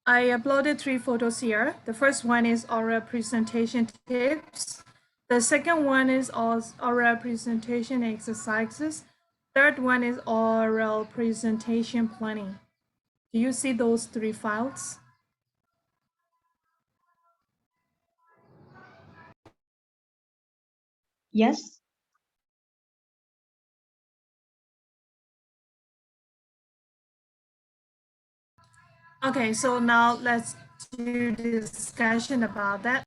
I uploaded 3 photos here. The first one is oral presentation tips. The second one is oral presentation exercises. Third one is oral presentation planning. Do you see those 3 files? Yes. Okay, so now let's do discussion about that.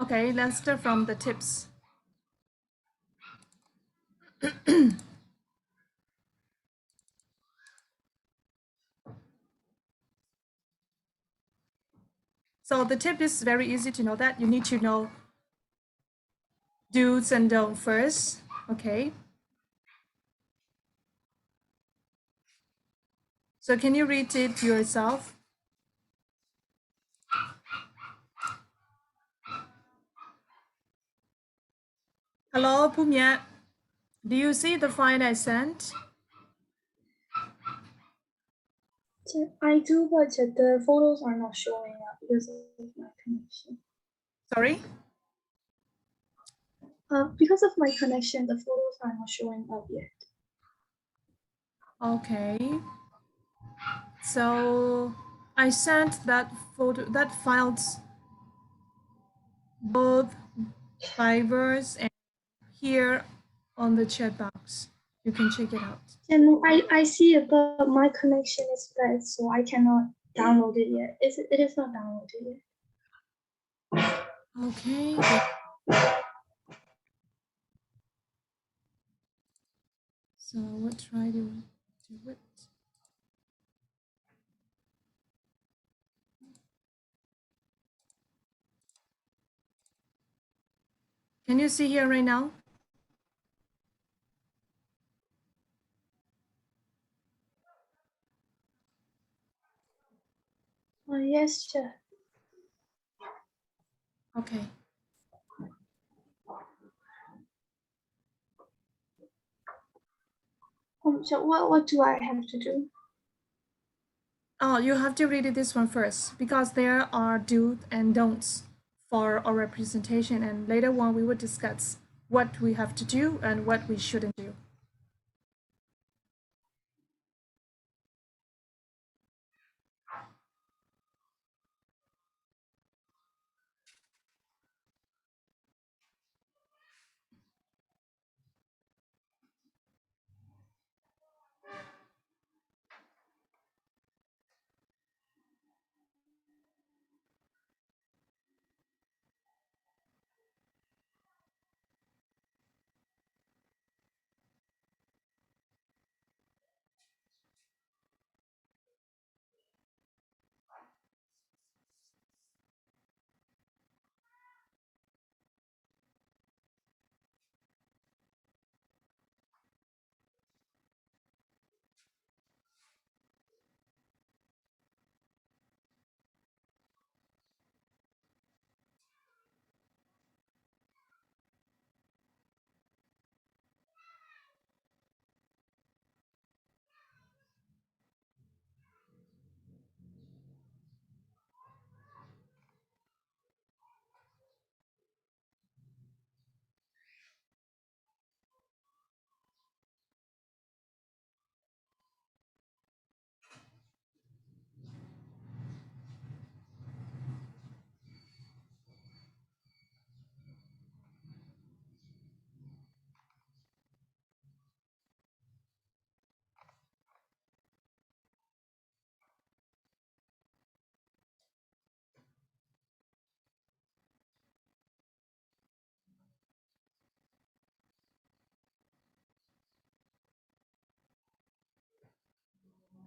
Okay, let's start from the tips. So the tip is very easy to know that you need to know do's and don'ts first, okay? So can you read it yourself? Hello, Pumya. Do you see the file I sent? I do, but the photos are not showing up because of my connection. Sorry? Because of my connection, the photos are not showing up yet. Okay. So I sent that files, both fibers and here on the chat box. You can check it out. And I see it, but my connection is bad, so I cannot download it yet. It is not downloaded yet. Okay. So we'll try to do it. Can you see here right now? Yes, sure. Okay. So what do I have to do? Oh, you have to read this one first because there are do's and don'ts for our representation, and later on we will discuss what we have to do and what we shouldn't do.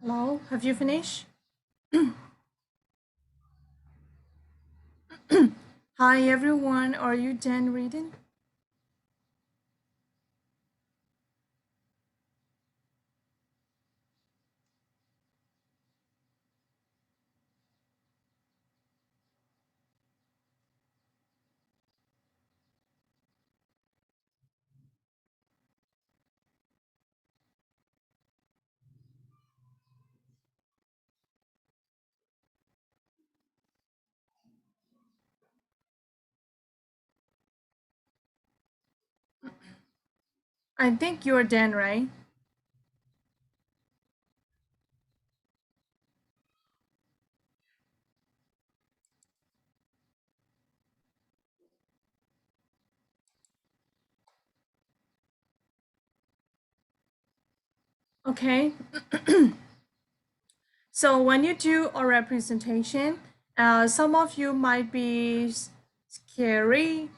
Hello, have you finished? Hi everyone, are you done reading? I think you're done, right? Okay. So when you do oral presentation, some of you might be scary.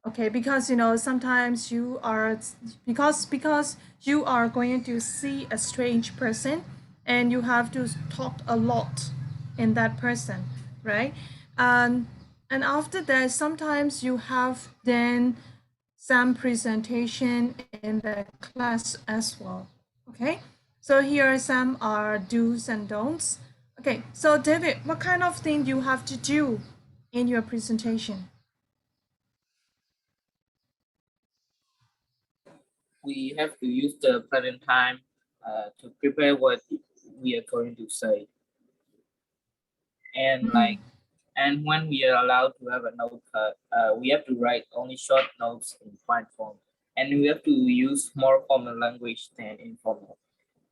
Okay, because sometimes you are because you are going to see a strange person, and you have to talk a lot in that person, right? And and after that, sometimes you have then some presentation in the class as well. Okay, so here are some are do's and don'ts. Okay, so David, what kind of thing you have to do in your presentation? We have to use the present time to prepare what we are going to say, and Mm. and when we are allowed to have a notepad, we have to write only short notes in fine form, and we have to use more formal language than informal,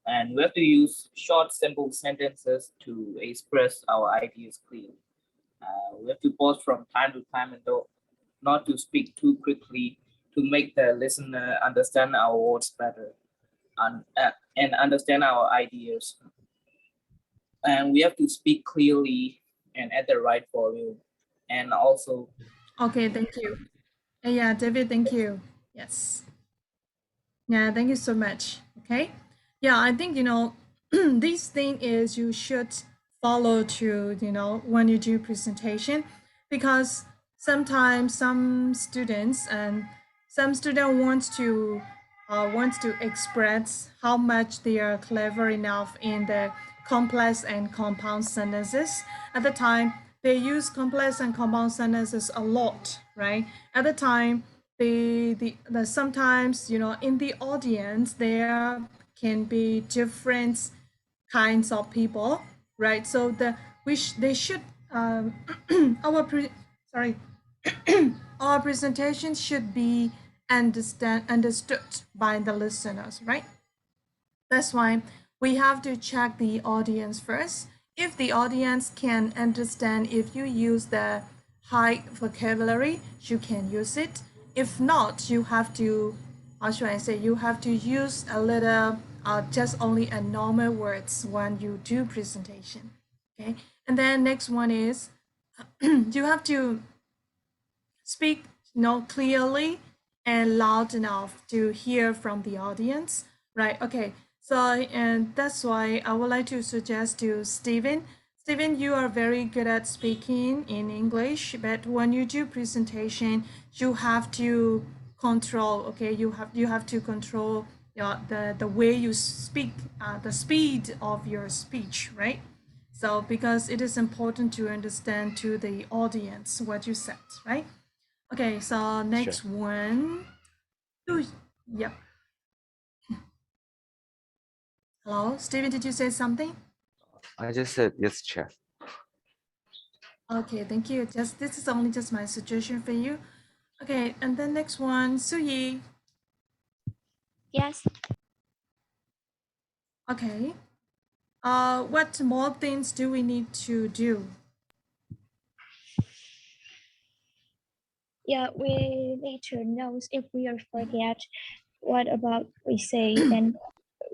and we have to use short simple sentences to express our ideas clearly. We have to pause from time to time and not to speak too quickly to make the listener understand our words better and understand our ideas. And we have to speak clearly and at the right volume. And also, Okay, thank you. Yeah, David, thank you. Yes. Yeah, thank you so much. Okay. Yeah, I think this thing is you should follow to when you do presentation, because sometimes some student wants to express how much they are clever enough in the complex and compound sentences. At the time, they use complex and compound sentences a lot, right? At the time, the sometimes in the audience there can be different kinds of people, right? So they should our sorry our presentation should be understood by the listeners, right? That's why we have to check the audience first. If the audience can understand, if you use the high vocabulary, you can use it. If not, you have to, how should I say, you have to use a little, just only a normal words when you do presentation. Okay. And then next one is you have to speak clearly and loud enough to hear from the audience, right? Okay, so and that's why I would like to suggest to Stephen. Stephen, you are very good at speaking in English, but when you do presentation, you have to control. Okay, you have to control the way you speak, the speed of your speech, right? So because it is important to understand to the audience what you said, right? Okay, so Sure. next one. Ooh, yep. Hello, Steven, did you say something? I just said yes, chef. Okay, thank you. Just this is only just my suggestion for you. Okay, and then next one, Suyi. Yes. Okay. What more things do we need to do? Yeah, we need to know if we are forget what about we say, and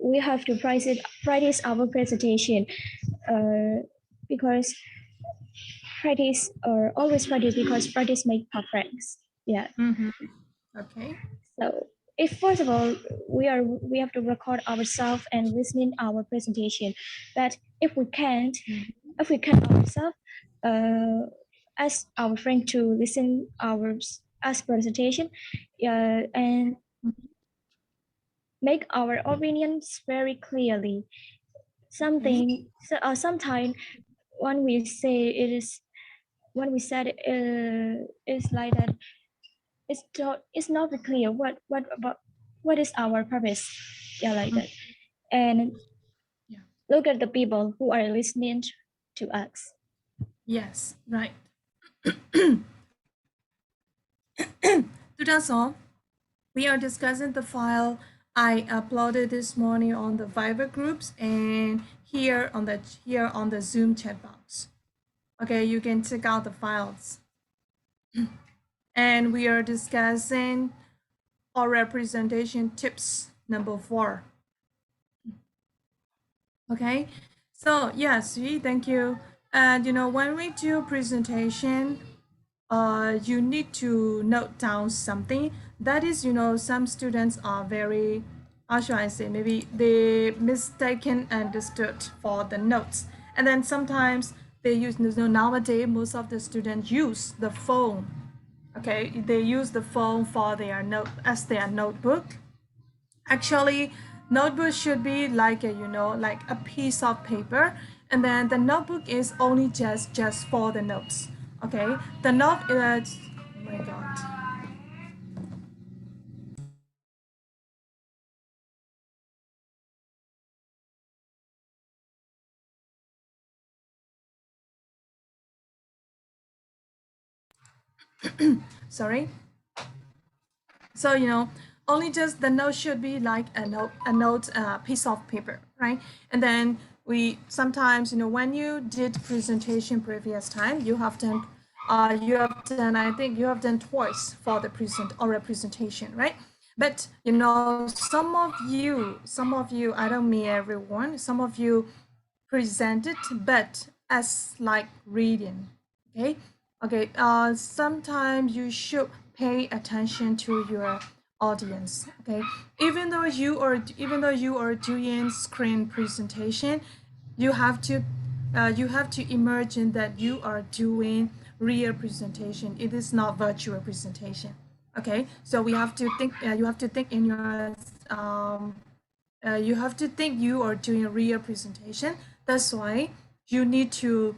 we have to practice our presentation. Because practice or always practice because practice make perfect. Yeah. Mm-hmm. Okay. So if first of all we have to record ourselves and listening our presentation, but if we can ourselves, ask our friend to listen our as presentation, and make our opinions very clearly. Okay. Sometimes when we say it is when we said it's like that, it's not very clear what about what is our purpose, yeah, like that. And Yeah. look at the people who are listening to us. Yes. Right. Do that's all. We are discussing the file I uploaded this morning on the Viber groups and here on the Zoom chat box. Okay, you can check out the files. And we are discussing our representation tips number 4. Okay, so yes, thank you. And when we do presentation, you need to note down something. That is, some students are very, how should I say, maybe they mistaken understood for the notes. And then sometimes they use, nowadays most of the students use the phone. Okay, they use the phone for their note as their notebook. Actually, notebook should be like a like a piece of paper, and then the notebook is only just for the notes. Okay, the note is, oh my god. Sorry. So only just the note should be like a note piece of paper, right? And then we sometimes when you did presentation previous time, you have done I think you have done twice for the presentation, right? But some of you, I don't mean everyone, some of you presented but as like reading. Okay, sometimes you should pay attention to your audience. Okay, even though you are doing screen presentation, you have to imagine that you are doing real presentation. It is not virtual presentation. Okay, so we have to think you have to think in your you have to think you are doing a real presentation. That's why you need to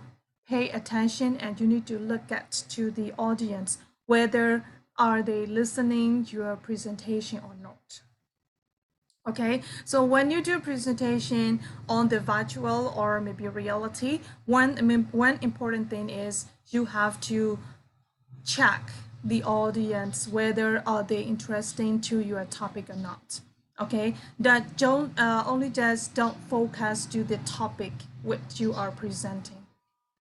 pay attention and you need to look at to the audience, whether are they listening your presentation or not. Okay, so when you do presentation on the virtual or maybe reality, one important thing is you have to check the audience whether are they interesting to your topic or not. Okay, that don't only just don't focus to the topic which you are presenting.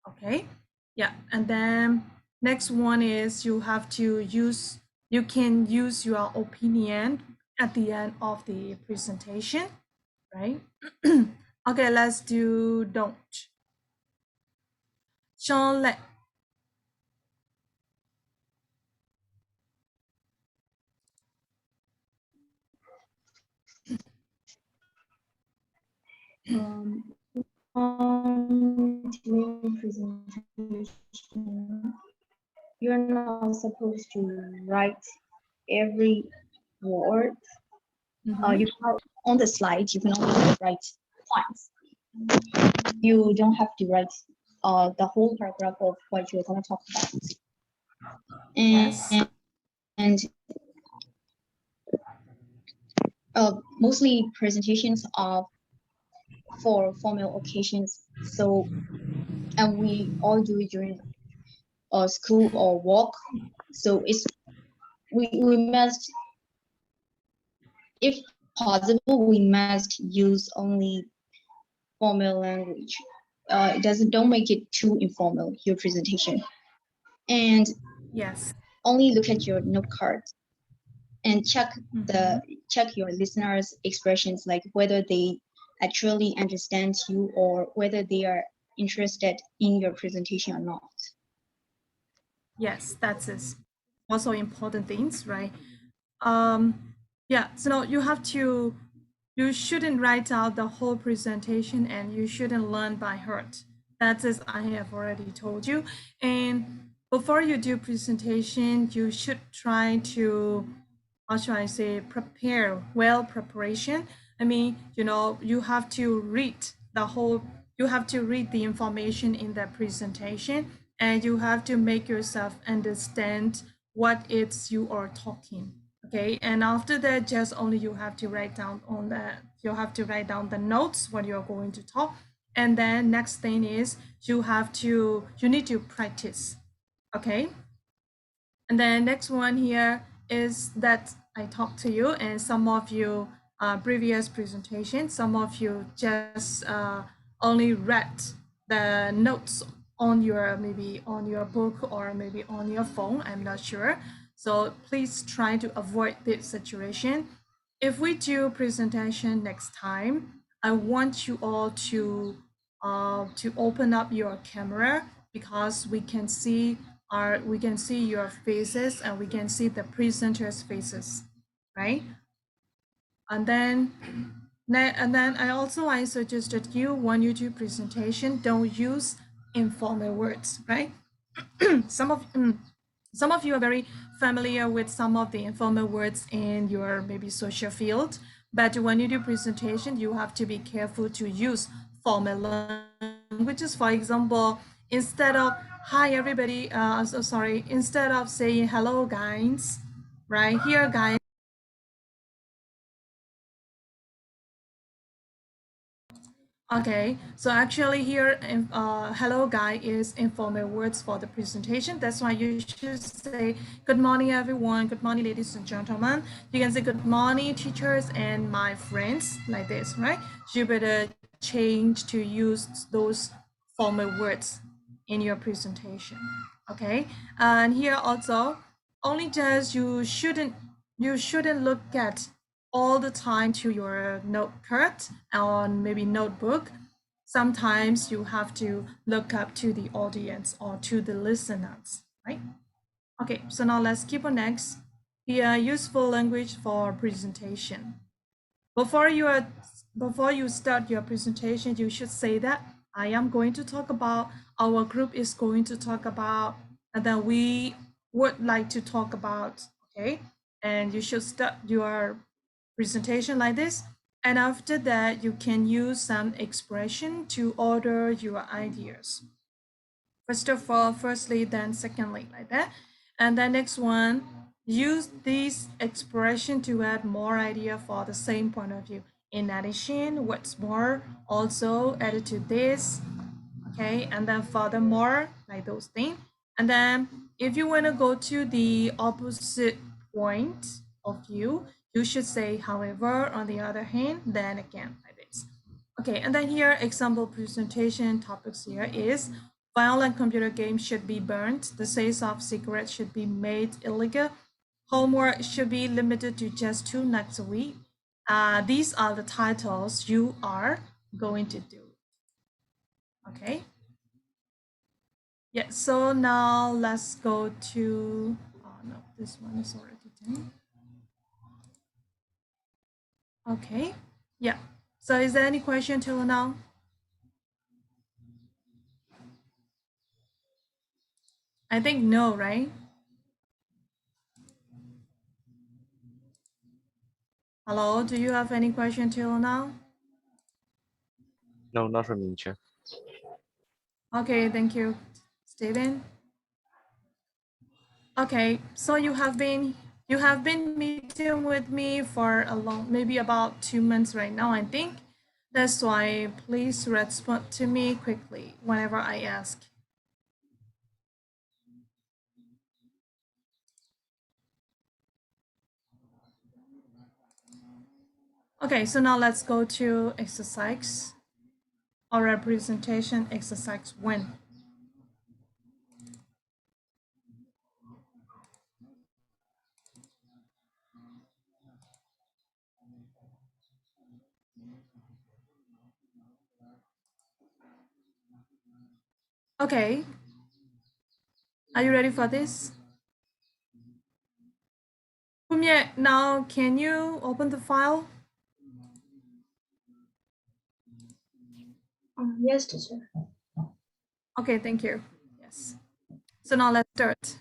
Okay, yeah, and then next one is you can use your opinion at the end of the presentation, right? Okay, let's do don't. Sean, During presentation, you're not supposed to write every word. You can, on the slide, you can only write points. You don't have to write the whole paragraph of what you're going to talk about. Yes. And mostly presentations are for formal occasions. So, and we all do it during school or work. So we must, if possible, we must use only formal language. Don't make it too informal, your presentation. And yes, only look at your note card and check your listeners' expressions, like whether they actually understand you or whether they are interested in your presentation or not. yes, that's it. Also important things, right? Yeah, so you shouldn't write out the whole presentation and you shouldn't learn by heart. That's as I have already told you. And before you do presentation, you should try to, how should I say, prepare well preparation. I mean, you have to read you have to read the information in the presentation and you have to make yourself understand what it's you are talking. Okay, and after that, just only you have to write down the notes what you're going to talk. And then next thing is you need to practice. Okay, and then next one here is that I talked to you, and some of you previous presentation, some of you just only read the notes on your maybe on your book or maybe on your phone. I'm not sure. So please try to avoid this situation. If we do presentation next time, I want you all to open up your camera because we can see your faces and we can see the presenters' faces, right? And then I suggested you when you do presentation, don't use informal words, right? some of you are very familiar with some of the informal words in your maybe social field, but when you do presentation, you have to be careful to use formal languages. For example, instead of hi everybody, instead of saying hello guys, right here guys. Okay, so actually here, hello guy is informal words for the presentation. That's why you should say good morning everyone, good morning ladies and gentlemen. You can say good morning teachers and my friends like this, right? You better change to use those formal words in your presentation, okay? And here also, only just you shouldn't look at all the time to your note card or maybe notebook. Sometimes you have to look up to the audience or to the listeners, right? Okay, so now let's keep on next. Here, useful language for presentation. Before you start your presentation, you should say that I am going to talk about, our group is going to talk about, and then we would like to talk about, okay? And you should start your presentation like this. And after that, you can use some expression to order your ideas. First of all, firstly, then secondly, like that. And then next one, use this expression to add more idea for the same point of view. In addition, what's more, also added to this, okay? And then furthermore, like those things. And then if you want to go to the opposite point of view, you should say, however, on the other hand, then again, like this. Okay, and then here, example presentation topics here is violent computer games should be burned, the sales of cigarettes should be made illegal, homework should be limited to just 2 nights a week. These are the titles you are going to do. Okay. Yeah, so now let's go to, oh no, this one is already done. Okay, yeah. So is there any question till now? I think no, right? Hello, do you have any question till now? No, not from me, Chef. Okay, thank you, Steven. Okay, so you have been meeting with me for a long, maybe about 2 months right now, I think. That's why please respond to me quickly whenever I ask. Okay, so now let's go to exercise or representation exercise 1. Okay, are you ready for this? Kumye, now can you open the file? Yes, teacher. Okay, thank you. Yes. So now let's start.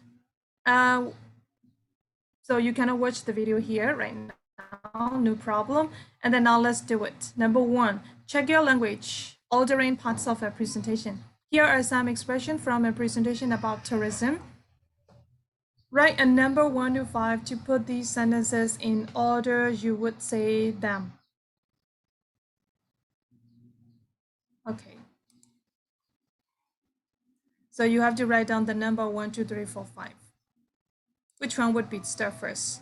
So you can watch the video here right now, no problem. And then now let's do it. Number 1, check your language, ordering parts of a presentation. Here are some expressions from a presentation about tourism. Write a number 1 to 5 to put these sentences in order you would say them. Okay. So you have to write down the number 1, 2, 3, 4, 5. Which one would be start first?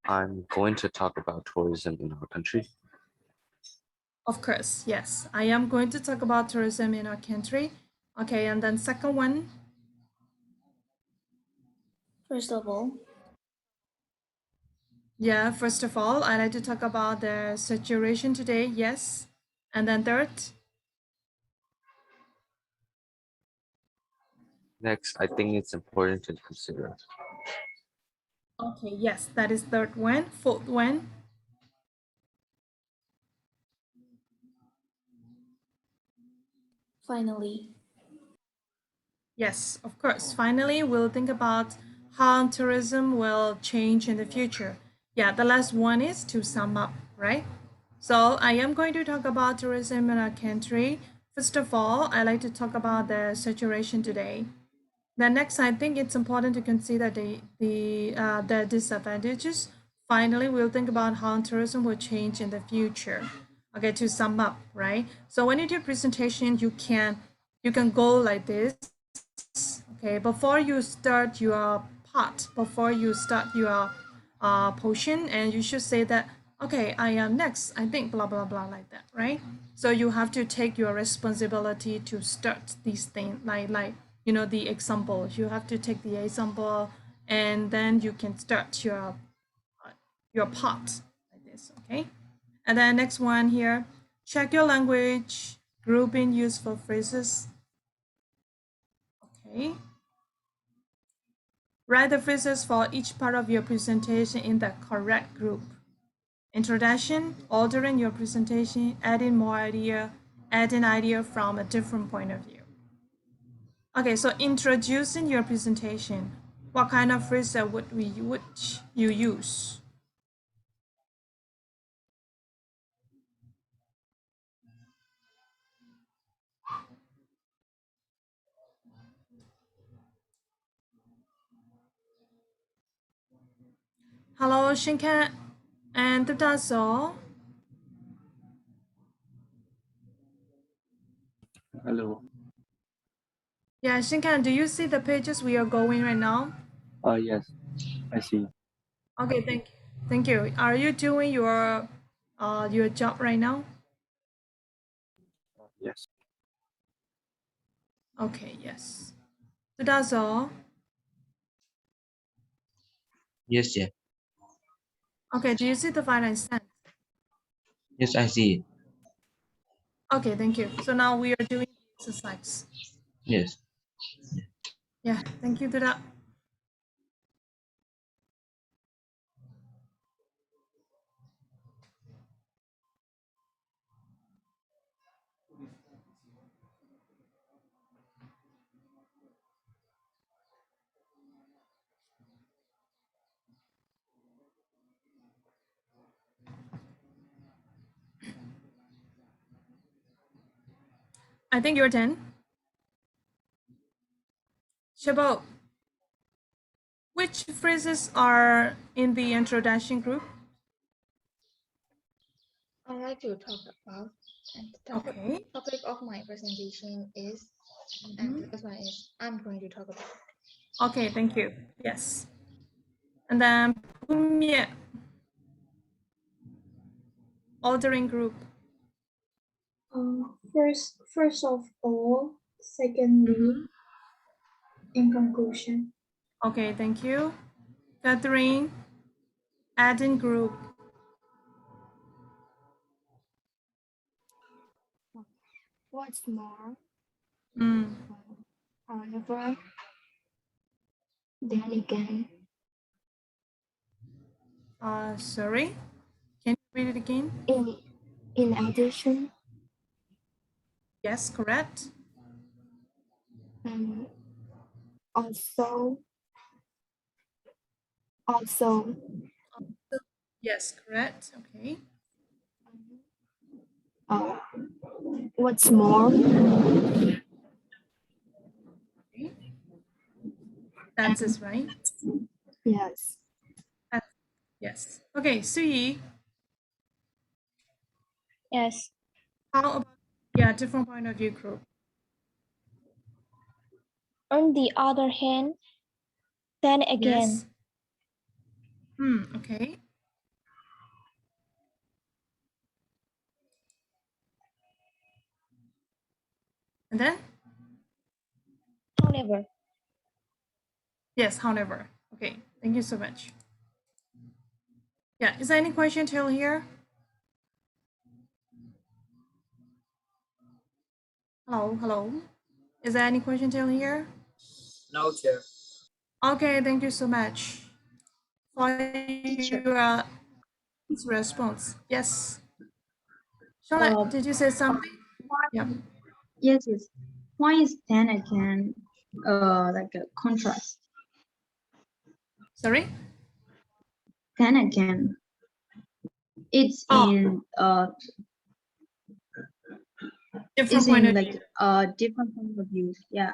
I'm going to talk about tourism in our country. Of course, yes. I am going to talk about tourism in our country. Okay, and then second one. First of all, Yeah, first of all, I'd like to talk about the situation today. Yes. And then third. Next, I think it's important to consider. Okay, yes, that is third one. Fourth one. finally, Yes, of course. Finally, we'll think about how tourism will change in the future. Yeah, the last one is to sum up, right? So I am going to talk about tourism in our country. First of all, I like to talk about the situation today. Then next, I think it's important to consider the disadvantages. Finally, we'll think about how tourism will change in the future. Okay, to sum up, right? So when you do presentation, you can go like this. Okay, before you start your part, before you start your portion, and you should say that, okay, I am next, I think, blah, blah, blah, like that, right? So you have to take your responsibility to start these things, like you know, the example. You have to take the example, and then you can start your part like this, okay? And then next one here, check your language, group in useful phrases. Okay. Write the phrases for each part of your presentation in the correct group. Introduction, ordering your presentation, add an idea from a different point of view. Okay, so introducing your presentation, what kind of phrase would you use? Hello, Shinkan and Tadaso. Hello. Yeah, Shinkan, do you see the pages we are going right now? Yes, I see. Okay, thank you. Are you doing your job right now? Yes. Okay, yes. So that's all. Yes, yeah. Okay, do you see the file I sent? Yes, I see it. Okay, thank you. So now we are doing the exercise. Yes. Yeah, thank you, Duda. I think you're 10. Shabo, which phrases are in the introduction group? I'd like to talk about, and the Okay. topic of my presentation is, and the first one is, I'm going to talk about. Okay, thank you. Yes. And then Pumie, ordering group. First of all, secondly, in conclusion. Okay, thank you. Catherine, adding group. What's more, Mm. however, then again, Sorry, can you read it again? in addition, Yes, correct. also, Yes, correct. Okay. what's more, Okay. That's it, right? yes, Yes. Okay, Sui, yes, how about, yeah, different point of view group? on the other hand, then again, Yes. Okay. And then? However. Yes, however. Okay, thank you so much. Yeah, is there any question till here? Hello, hello. Is there any question till here? No, chair. Okay, thank you so much for Teacher. your response. Yes. Charlotte, did you say something? Yeah. Yes, yes. Why is then again like a contrast? Sorry? Then again, it's Oh. in Different it's point in of like view. different point of view. Yeah.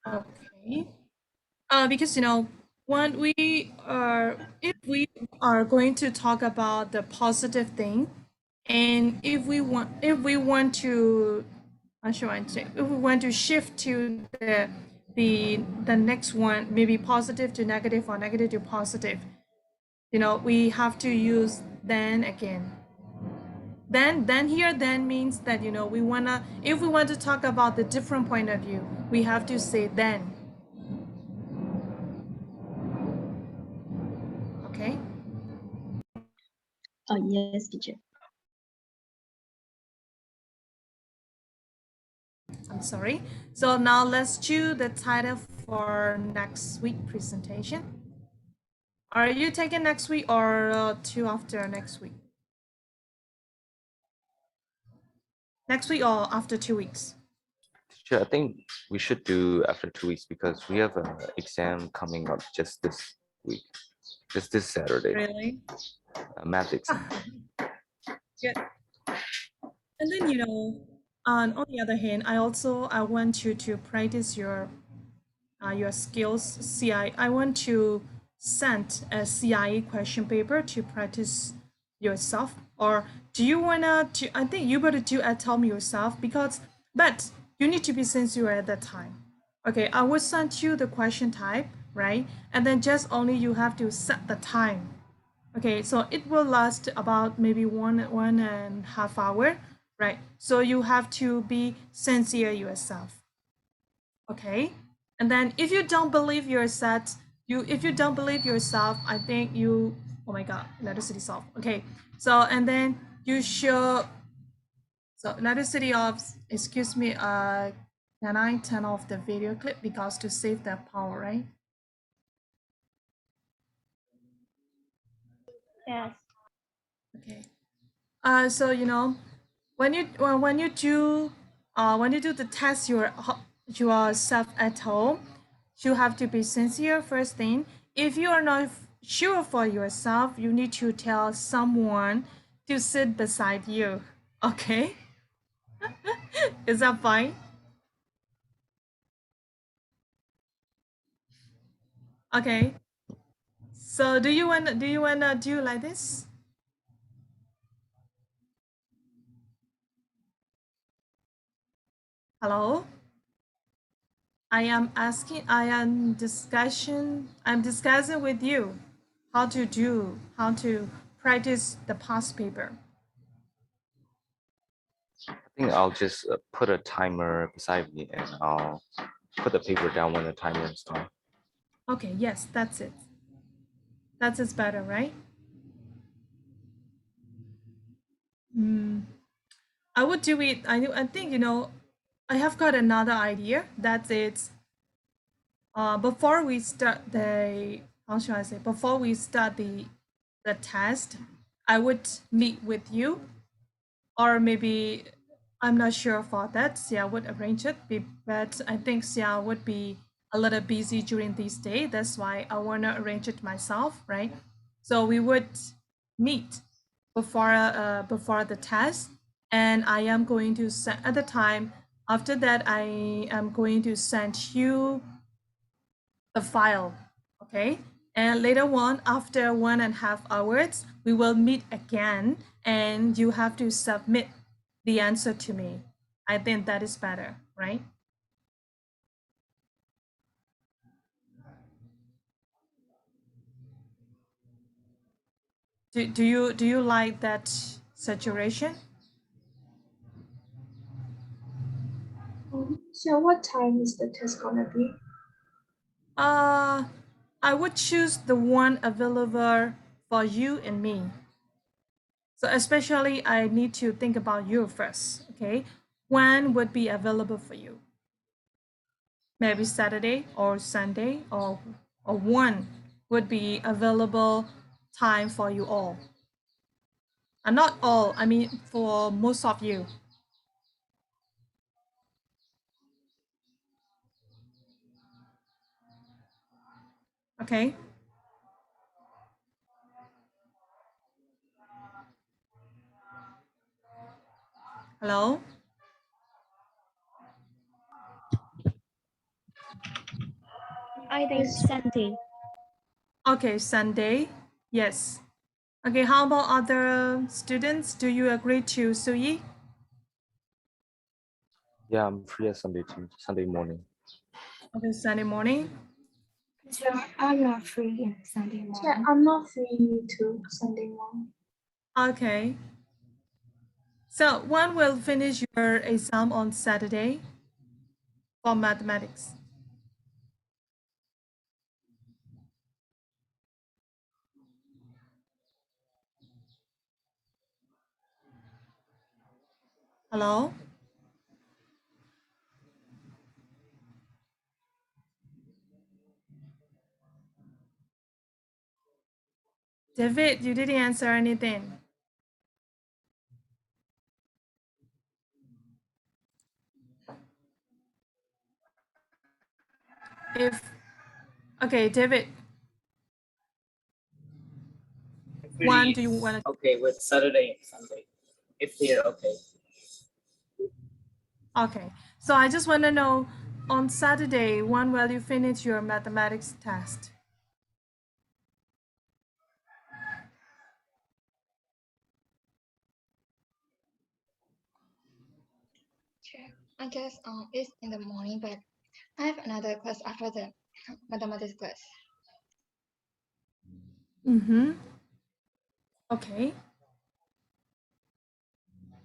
Okay. Because when we are, if we are going to talk about the positive thing, and if we want to, how should I say, if we want to shift to the next one, maybe positive to negative or negative to positive, we have to use then again. Then here then means that we wanna, if we want to talk about the different point of view, we have to say then. Okay. Yes, teacher. I'm sorry. So now let's choose the title for next week presentation. Are you taking next week or two after next week? Next week or after 2 weeks? Teacher, I think we should do after 2 weeks because we have an exam coming up just this week, just this Saturday, Really? a math exam. Good. And then on the other hand, I want you to practice your skills. I want to send a CIE question paper to practice yourself, or do you wanna to? I think you better do at home yourself but you need to be sincere at that time. Okay, I will send you the question type, right? And then just only you have to set the time. Okay, so it will last about maybe one and a half hour, right? So you have to be sincere yourself. Okay, and then if you don't believe yourself, I think you, oh my god, electricity solve. Okay, so and then you should, so electricity of, excuse me, can I turn off the video clip because to save the power, right? Yes. Okay. So when you do the test yourself at home, you have to be sincere first thing. If you are not sure for yourself, you need to tell someone to sit beside you. Okay? Is that fine? Okay. So do you wanna do like this? Hello? I'm discussing with you how to practice the past paper. I think I'll just put a timer beside me and I'll put the paper down when the timer is done. Okay, yes, that's it. That's better, right? I would do it. I think I have got another idea. That's it. Before we start the, how should I say? Before we start the test, I would meet with you, or maybe I'm not sure for that. Sia would arrange it, but I think Sia would be a little busy during this day. That's why I wanna arrange it myself, right? So we would meet before the test, and I am going to send at the time. After that, I am going to send you the file, okay? And later on, after 1.5 hours, we will meet again and you have to submit the answer to me. I think that is better, right? Do you like that situation? So what time is the test gonna be? I would choose the one available for you and me. So especially I need to think about you first, okay? When would be available for you? Maybe Saturday or Sunday or one would be available time for you all. And not all, I mean for most of you. Okay? Hello? I think Sunday. Okay, Sunday. Yes. Okay, how about other students? Do you agree to Suyi? Yeah, I'm free on Sunday too. Sunday morning. Okay, Sunday morning. Teacher, I'm not free on Sunday morning. Yeah, I'm not free to Sunday morning. Okay. So when will finish your exam on Saturday for mathematics? Hello? David, you didn't answer anything. Okay, David, when do you want to? Okay, with Saturday and Sunday. If they're okay. Okay, so I just want to know on Saturday, when will you finish your mathematics test? I guess it's in the morning, but I have another class after the mathematics class. Mm-hmm. Okay.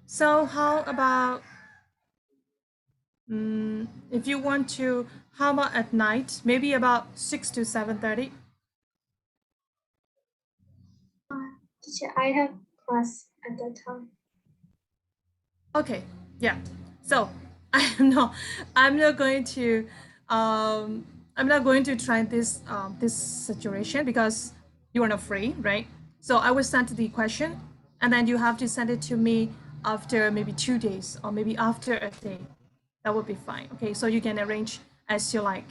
So how about if you want to, how about at night? Maybe about 6 to 7:30? Teacher, I have class at that time. Okay, yeah. So I'm not going to I'm not going to try this situation because you are not free, right? So I will send the question and then you have to send it to me after maybe 2 days or maybe after a day. That would be fine. Okay, so you can arrange as you like,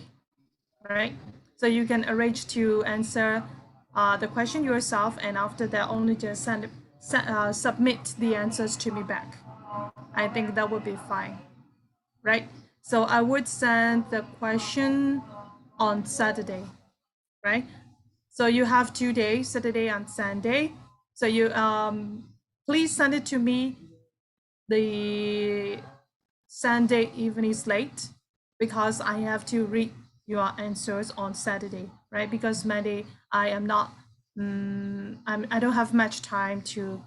right? So you can arrange to answer the question yourself, and after that, only just submit the answers to me back. I think that would be fine, right? So I would send the question on Saturday, right? So you have 2 days, Saturday and Sunday. So you please send it to me the Sunday evening late because I have to read your answers on Saturday, right? Because Monday I am not, I don't have much time to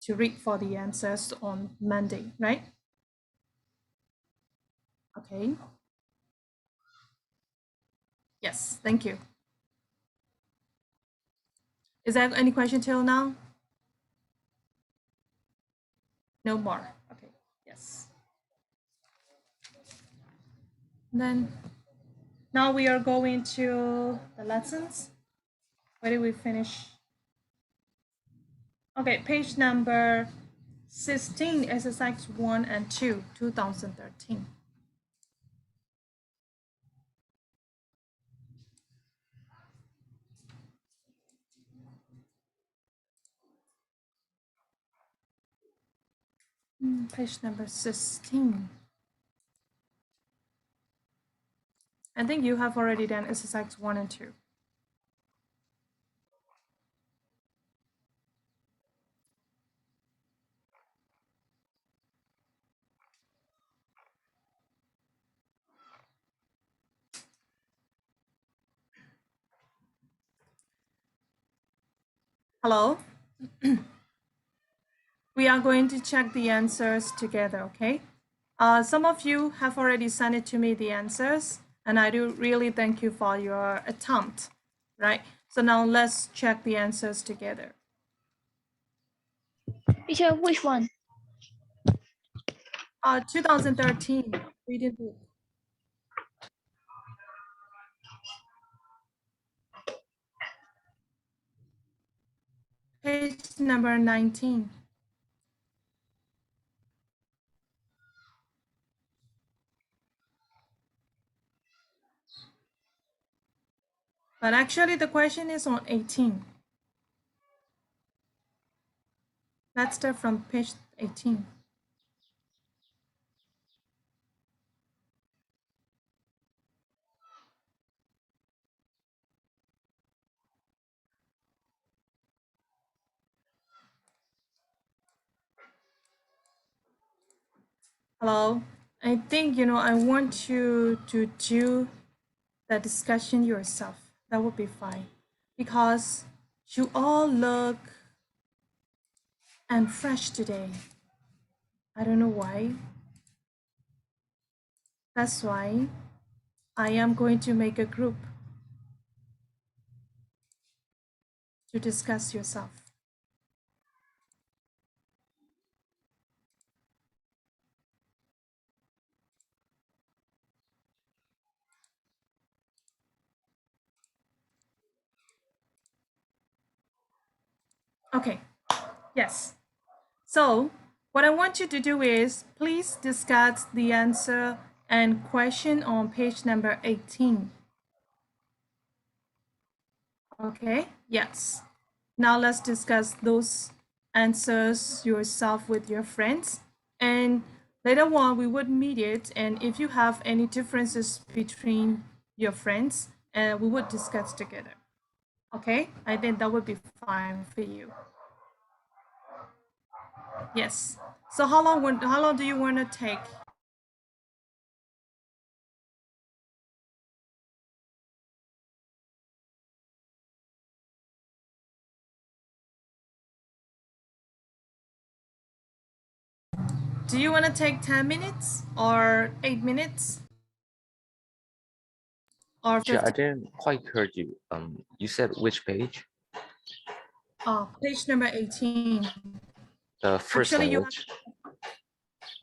read for the answers on Monday, right? Okay. Yes, thank you. Is there any question till now? No more. Okay. Yes. Then now we are going to the lessons. Where did we finish? Okay, page number 16, exercise 1 and 2, 2013. Page number 16. I think you have already done exercise 1 and 2. Hello? We are going to check the answers together, okay? Some of you have already sent it to me, the answers, and I do really thank you for your attempt, right? So now let's check the answers together. Teacher, which one? 2013 reading book. Page number 19. But actually the question is on 18. Let's start from page 18. Hello, I think, I want you to do the discussion yourself. That would be fine. Because you all look and fresh today. I don't know why. That's why I am going to make a group to discuss yourself. Okay, yes. So what I want you to do is please discuss the answer and question on page number 18. Okay, yes. Now let's discuss those answers yourself with your friends. And later on, we would meet it. And if you have any differences between your friends, we would discuss together. Okay, I think that would be fine for you. Yes. So how long do you want to take? Do you want to take 10 minutes or 8 minutes? Or Teacher, 15? I didn't quite heard you. You said which page? Oh, page number 18. The first Actually, you have, language.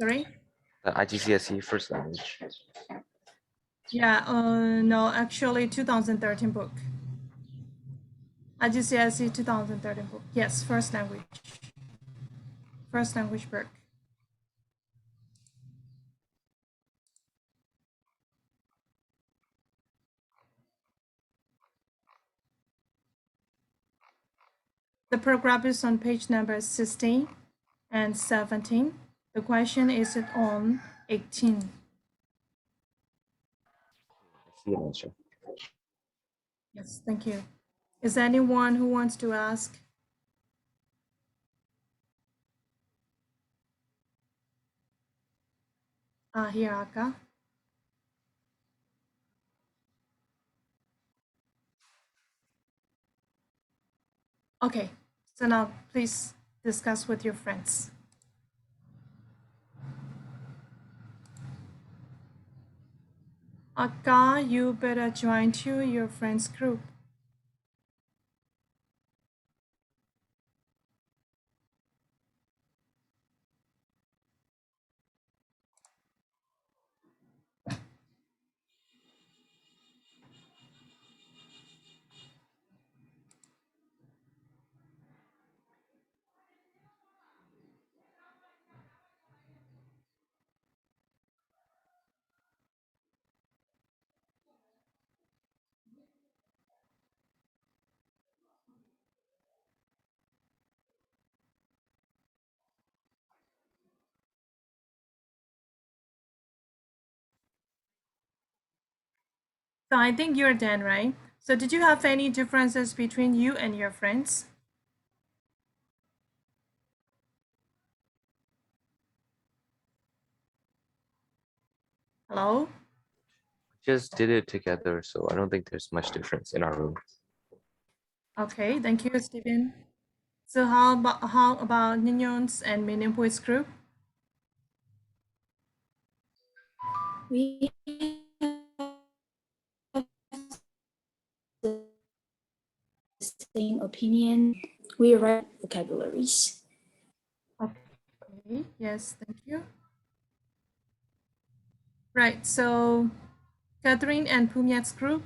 sorry? The iGCSE first language. Yeah, no, actually 2013 book. iGCSE 2013 book. Yes, first language. First language book. The program is on page number 16 and 17. The question is on 18. See you answer. Yes, thank you. Is there anyone who wants to ask? Here, Aka. Okay, so now please discuss with your friends. Aka, you better join to your friends group. So I think you're done, right? So did you have any differences between you and your friends? Hello? Just did it together, so I don't think there's much difference in our room. Okay, thank you, Stephen. So how about Ninyons and Minimpo's group? we have the same opinion. We write vocabularies. Okay, yes, thank you. Right, so Catherine and Pumiat's group.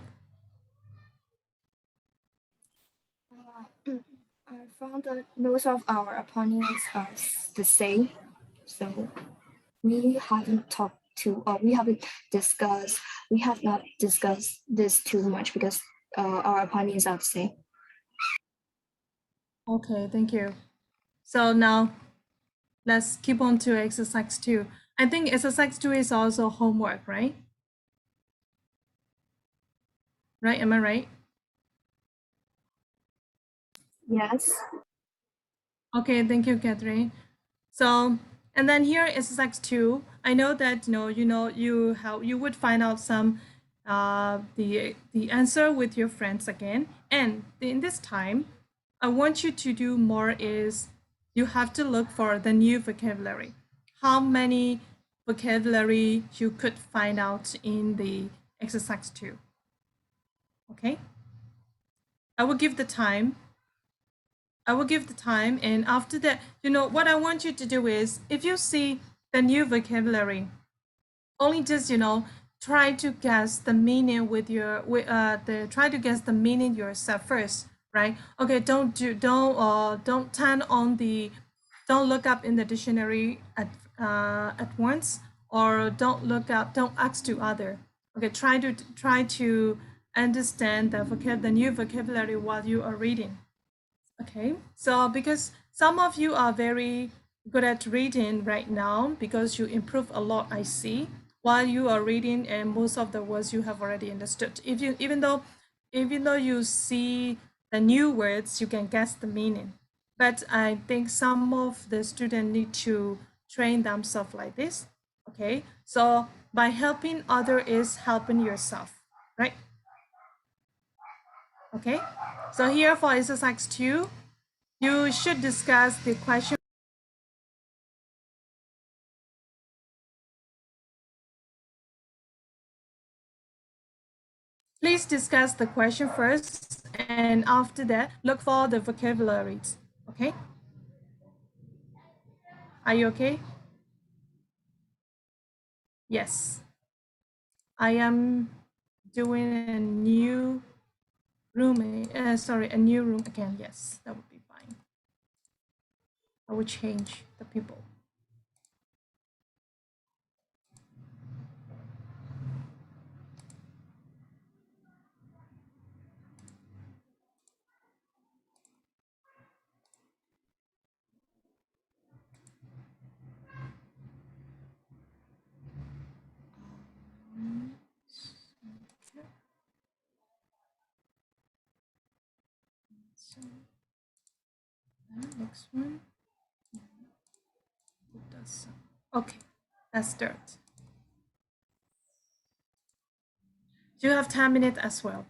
I found that most of our opinions are the same. So we haven't talked to, or we have not discussed this too much because our opinions are the same. Okay, thank you. So now let's keep on to exercise 2. I think exercise 2 is also homework, right? Right, am I right? Yes. Okay, thank you, Catherine. So, and then here exercise 2. I know that you would find out some the answer with your friends again. And in this time, I want you to do more is you have to look for the new vocabulary. How many vocabulary you could find out in the exercise 2. Okay? I will give the time. And after that, what I want you to do is if you see the new vocabulary, only just try to guess the meaning try to guess the meaning yourself first, right? Okay, don't turn on don't look up in the dictionary at once, or don't ask to other. Okay, try to understand the new vocabulary while you are reading. Okay, so because some of you are very good at reading right now because you improve a lot, I see, while you are reading, and most of the words you have already understood. Even though you see the new words, you can guess the meaning. But I think some of the students need to train themselves like this. Okay, so by helping other is helping yourself, right? Okay, so here for exercise 2, you should discuss the question. Please discuss the question first, and after that, look for the vocabularies. Okay? Are you okay? Yes. I am doing a new room. A new room again. Yes, that would be fine. I will change the people. So, next one. Okay, let's start. You have 10 minutes as well.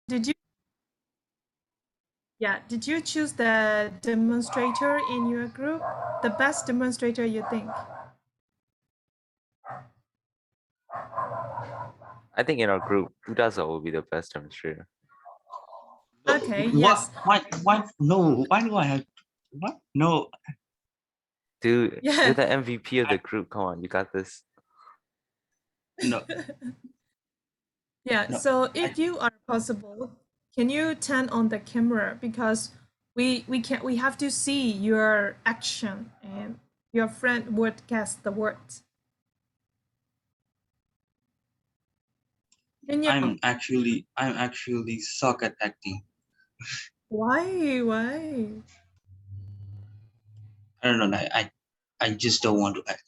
Did you choose the demonstrator in your group? The best demonstrator you think? I think in our group, Udaza will be the best demonstrator. Okay, What? yes. Why? No. Why do I have? What? No. Dude, Yeah. you're the MVP of the group. Come on, you got this. No. Yeah, No, so if you are possible, can you turn on the camera, because we have to see your action and your friend would guess the words. I'm actually suck at acting. Why? I don't know. I just don't want to act.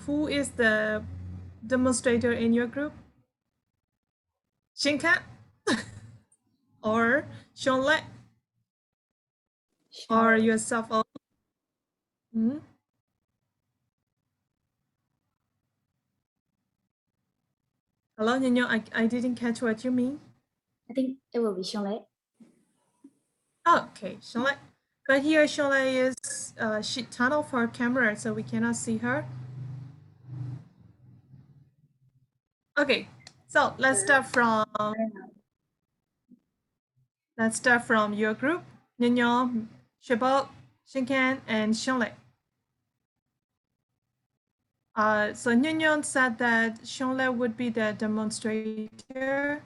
Who is the demonstrator in your group? Shinkat or Shonlet or yourself? Hello, Nyo. I didn't catch what you mean. I think it will be Shole. Oh, okay, Shole. But here Shole is she turned off her camera, so we cannot see her. Okay, so let's start from your group. Nyo, Shabot, Shinkan, and Shole. So Nyon said that Shonle would be the demonstrator,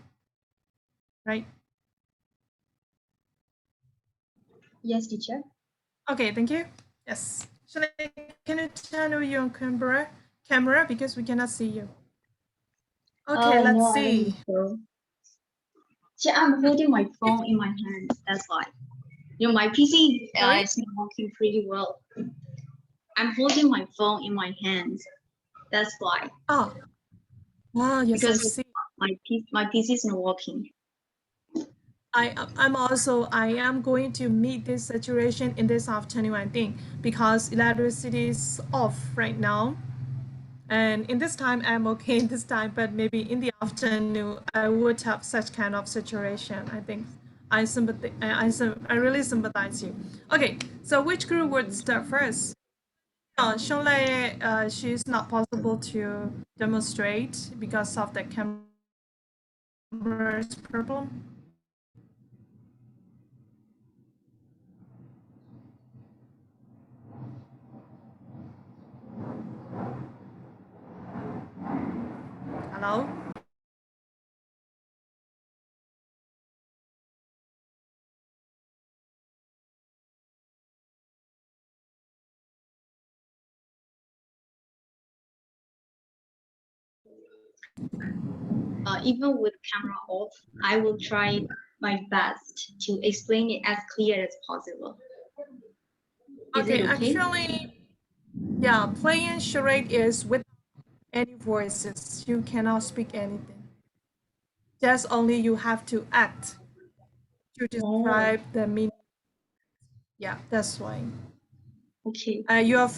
right? Yes, teacher. Okay, thank you. Yes. Shonle, can you turn on your camera because we cannot see you? Okay, let's no, I don't see. think so. See, I'm holding my phone in my hand. That's why. My PC is not working pretty well. I'm holding my phone in my hands. That's why. Oh, yes, Because I see. my PC is not working. I am going to meet this situation in this afternoon, I think, because electricity is off right now. And in this time, I'm okay in this time, but maybe in the afternoon, I would have such kind of situation. I think I really sympathize you. Okay, so which group would start first? Shonlei, she's not possible to demonstrate because of the camera's problem. Hello? Even with camera off, I will try my best to explain it as clear as possible. Is it okay? Actually, yeah, playing charade is without any voices. You cannot speak anything. Just only you have to act to describe the meaning. Yeah, that's why. Okay. Your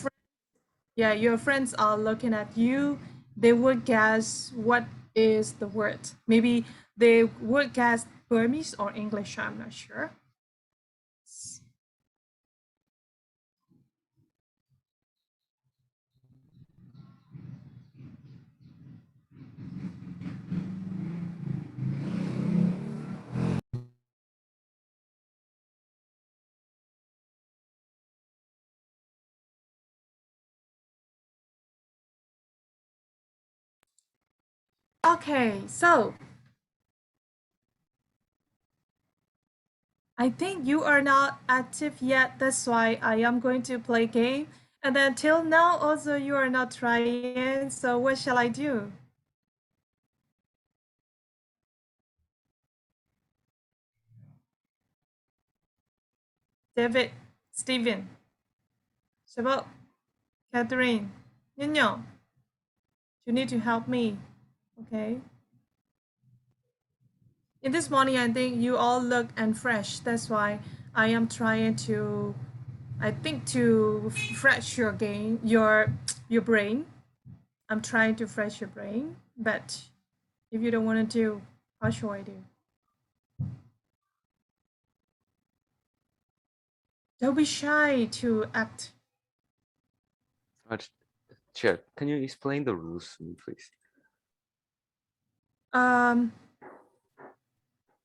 friends are looking at you. They would guess what is the word. Maybe they would guess Burmese or English. I'm not sure. Okay, so I think you are not active yet. That's why I am going to play game. And then till now, also you are not trying. So what shall I do? David, Steven, Shabot, Catherine, Nino, you need to help me. Okay. In this morning, I think you all look and fresh. That's why I am trying to, I think, to fresh your game, your brain. I'm trying to fresh your brain, but if you don't want to do, how shall I do? Don't be shy to act. Chair, can you explain the rules to me, please?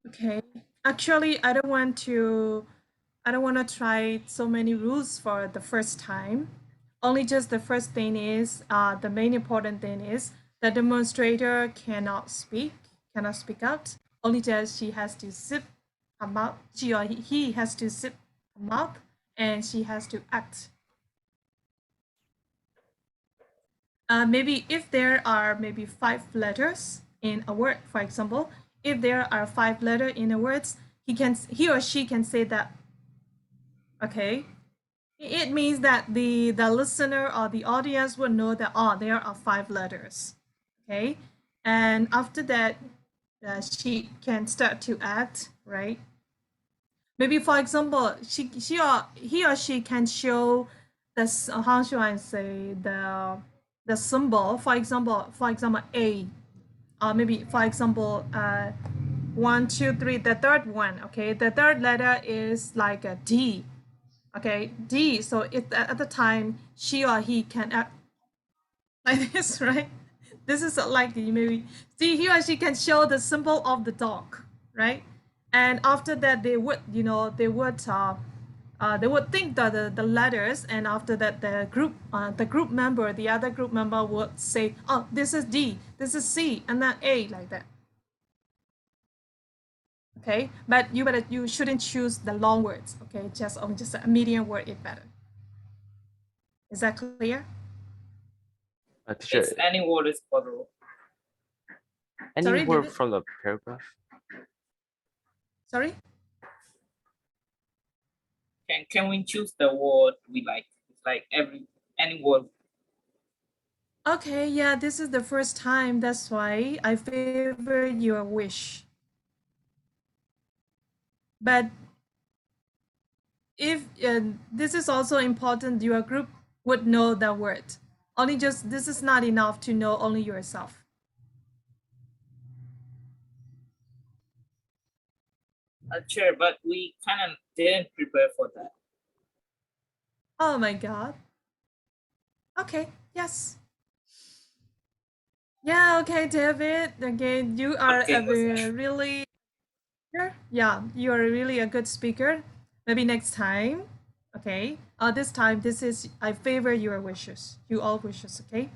Okay. Actually, I don't want to try so many rules for the first time. Only just the first thing is, the main important thing is the demonstrator cannot speak out. Only just she has to zip her mouth. She or he has to zip her mouth, and she has to act. Maybe if there are maybe 5 letters in a word, for example, if there are 5 letters in a word, he or she can say that. Okay, it means that the listener or the audience will know that there are 5 letters. Okay, and after that, she can start to act, right? Maybe for example, he or she can show this. How should I say the symbol? For example, A. maybe for example, 1, 2, 3, the third one, okay? The third letter is like a D, okay? D, so it, at the time, she or he can act like this, right? This is like maybe, see, he or she can show the symbol of the dog, right? And after that, they would, they would think the letters, and after that, the group member, the other group member would say, oh, this is D, this is C, and then A, like that. Okay, but you shouldn't choose the long words. Okay, just a medium word is better. Is that clear? Teacher, It's any word is possible. any Sorry, word David? from the paragraph? Sorry. Can we choose the word we like? It's like any word. Okay, yeah, this is the first time. That's why I favor your wish. But if this is also important, your group would know the word. Only just this is not enough to know only yourself. Sure, but we kind of didn't prepare for that. Oh my God. Okay. Yes. Yeah. Okay, David. Again, you are Okay, really. Yeah, you are really a good speaker. Maybe next time. Okay. This time, I favor your wishes. You all wishes. Okay.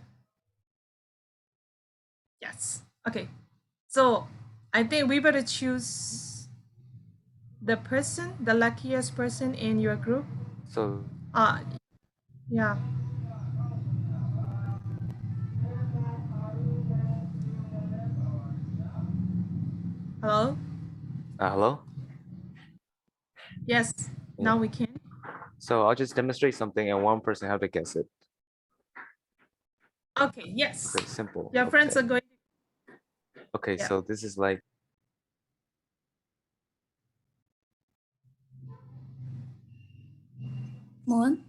Yes. Okay. So I think we better choose the luckiest person in your group. So Yeah. Hello. hello. Yes. Yeah. Now we can. So I'll just demonstrate something, and one person have to guess it. Okay. Yes. Okay, simple. Your friends Okay. are going. Okay, Yeah. so this is like Moon.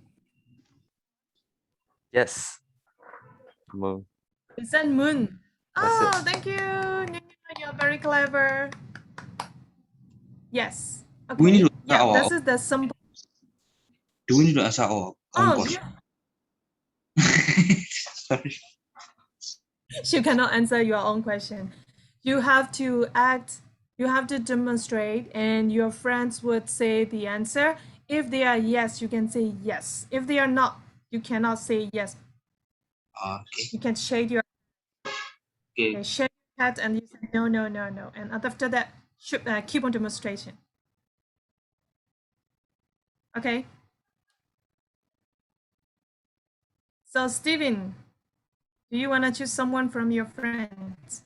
yes, moon. Is that moon? That's Oh, it. thank you. You're very clever. Yes. Do we need Okay. to Yeah, answer this our is the symbol. Do we need to answer our own Oh, question? Sorry. you cannot answer your own question. You have to act, you have to demonstrate, and your friends would say the answer. If they are yes, you can say yes. If they are not, you cannot say yes. Okay. You can shake your Okay. shake your head and you say no, no, no, no. And after that, keep on demonstration. Okay. So Steven, do you want to choose someone from your friends?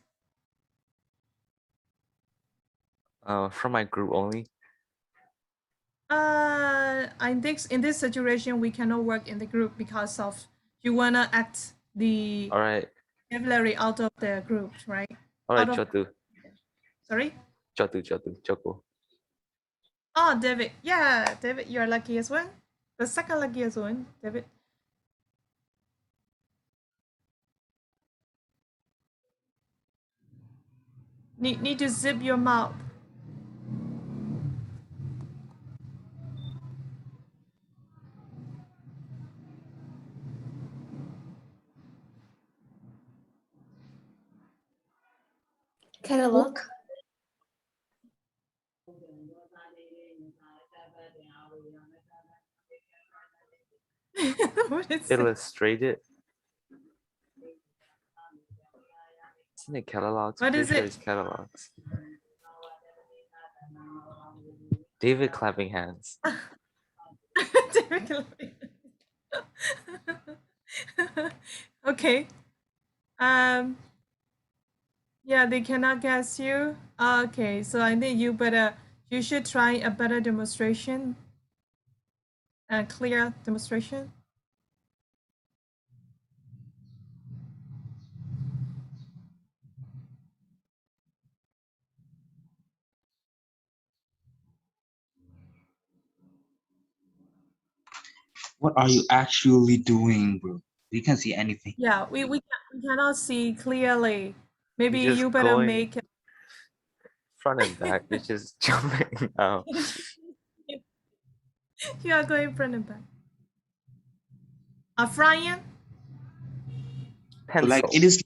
From my group only. I think in this situation we cannot work in the group because of you wanna act the All right. vocabulary out of the group, right? All right, Out of, Chotu. sorry? Choco. Oh, David. Yeah, David, you're luckiest one. The second luckiest one, David. Need to zip your mouth. Catalog. What is it? Illustrated. Isn't it catalogs? What Pretty is sure it? it's catalogs. David clapping hands. David. Okay. Yeah, they cannot guess you. Okay, so I think you should try a better demonstration, a clear demonstration. What are you actually doing, bro? We can't see anything. Yeah, we cannot see clearly. Maybe You're just you better going make front and back. You're just jumping now. you are going front and back. Brian? So like Pencil.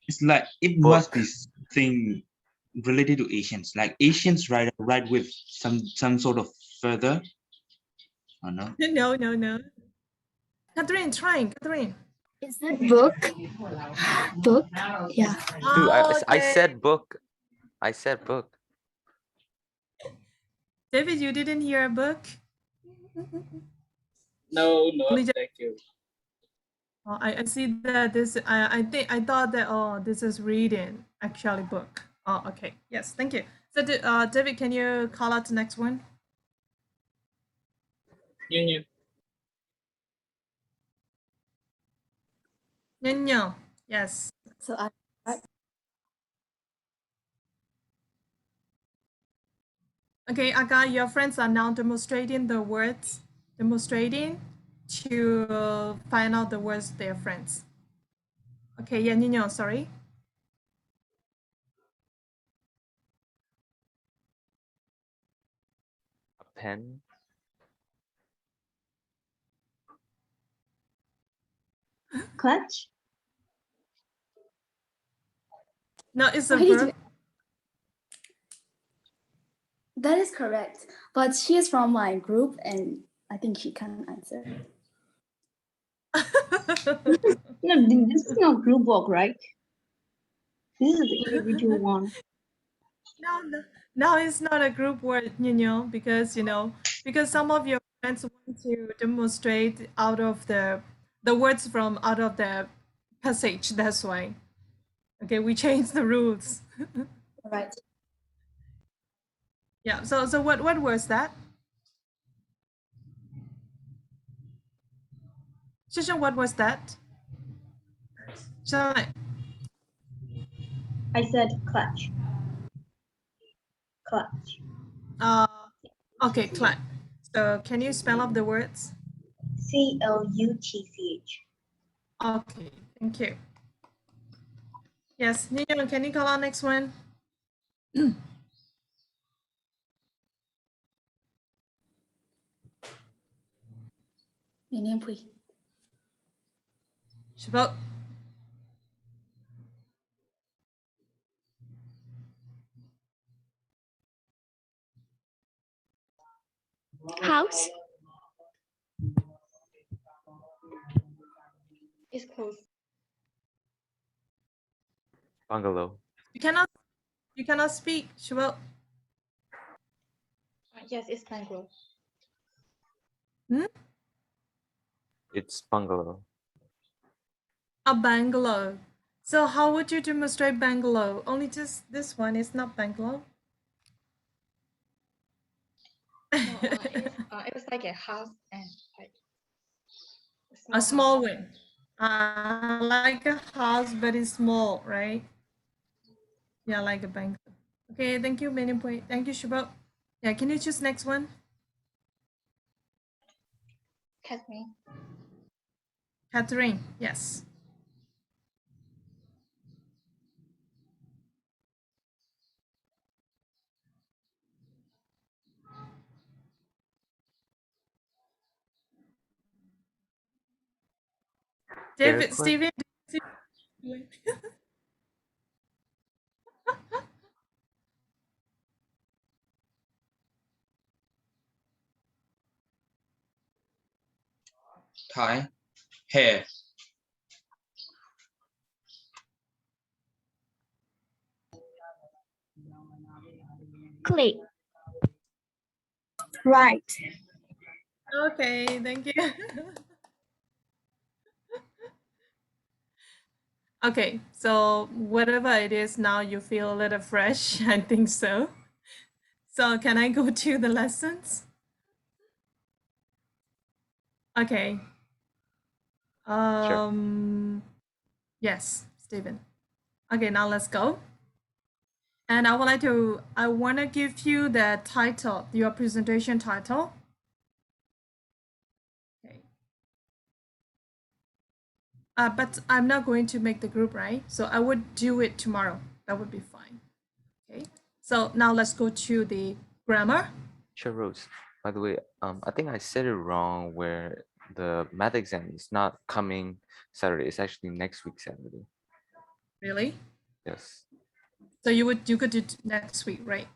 it's like it Book. must be something related to Asians. Like Asians write with some sort of further. Oh no. No. Catherine, trying, Catherine. Is it book? Book? Yeah. Dude, I Okay. said book. I said book. David, you didn't hear a book? No, Only just, thank you. oh, I see that this, I thought that, oh, this is reading, actually book. Oh, okay. Yes, thank you. So, David, can you call out the next one? New. Nyo. Yes. So I Okay, Aga, your friends are now demonstrating the words, demonstrating to find out the words their friends. Okay, yeah, Nino, sorry. A pen. Clutch. No, it's a Why did verb. you- That is correct. But she is from my group and I think she can answer. No, this is not group work, right? This is the individual one. No, it's not a group word, because because some of your friends want to demonstrate out of the words from out of the passage. That's why. Okay, we changed the rules. Right. Yeah. So what was that? Shishan, what was that? Shall I said clutch. Clutch. okay, clap. So can you spell out the words? CLUTCH. Okay, thank you. Yes, Nino, can you call our next one? Shabot. House. It's close. Bungalow. You cannot speak, Shabot. Yes, it's Bangalore. It's bungalow. A bungalow. So how would you demonstrate bungalow? Only just this one is not bungalow. No, it was like a house and like A small house. one. Like a house, but it's small, right? Yeah, like a bungalow. Okay, thank you, Meaning Point. Thank you, Shabot. Yeah, can you choose next one? Catherine. Catherine, yes. David, Airport. Steven. Tie. Hair. Click. Right. Okay, thank you. Okay, so whatever it is now, you feel a little fresh. I think so. So can I go to the lessons? Okay. Yes, Stephen. Okay, now let's go. And I want to give you the title, your presentation title. Okay. But I'm not going to make the group, right? So I would do it tomorrow. That would be fine. Okay. So now let's go to the grammar. Sure, Rose. By the way, I think I said it wrong where the math exam is not coming Saturday. It's actually next week Saturday. Really? Yes. So you could do next week, right?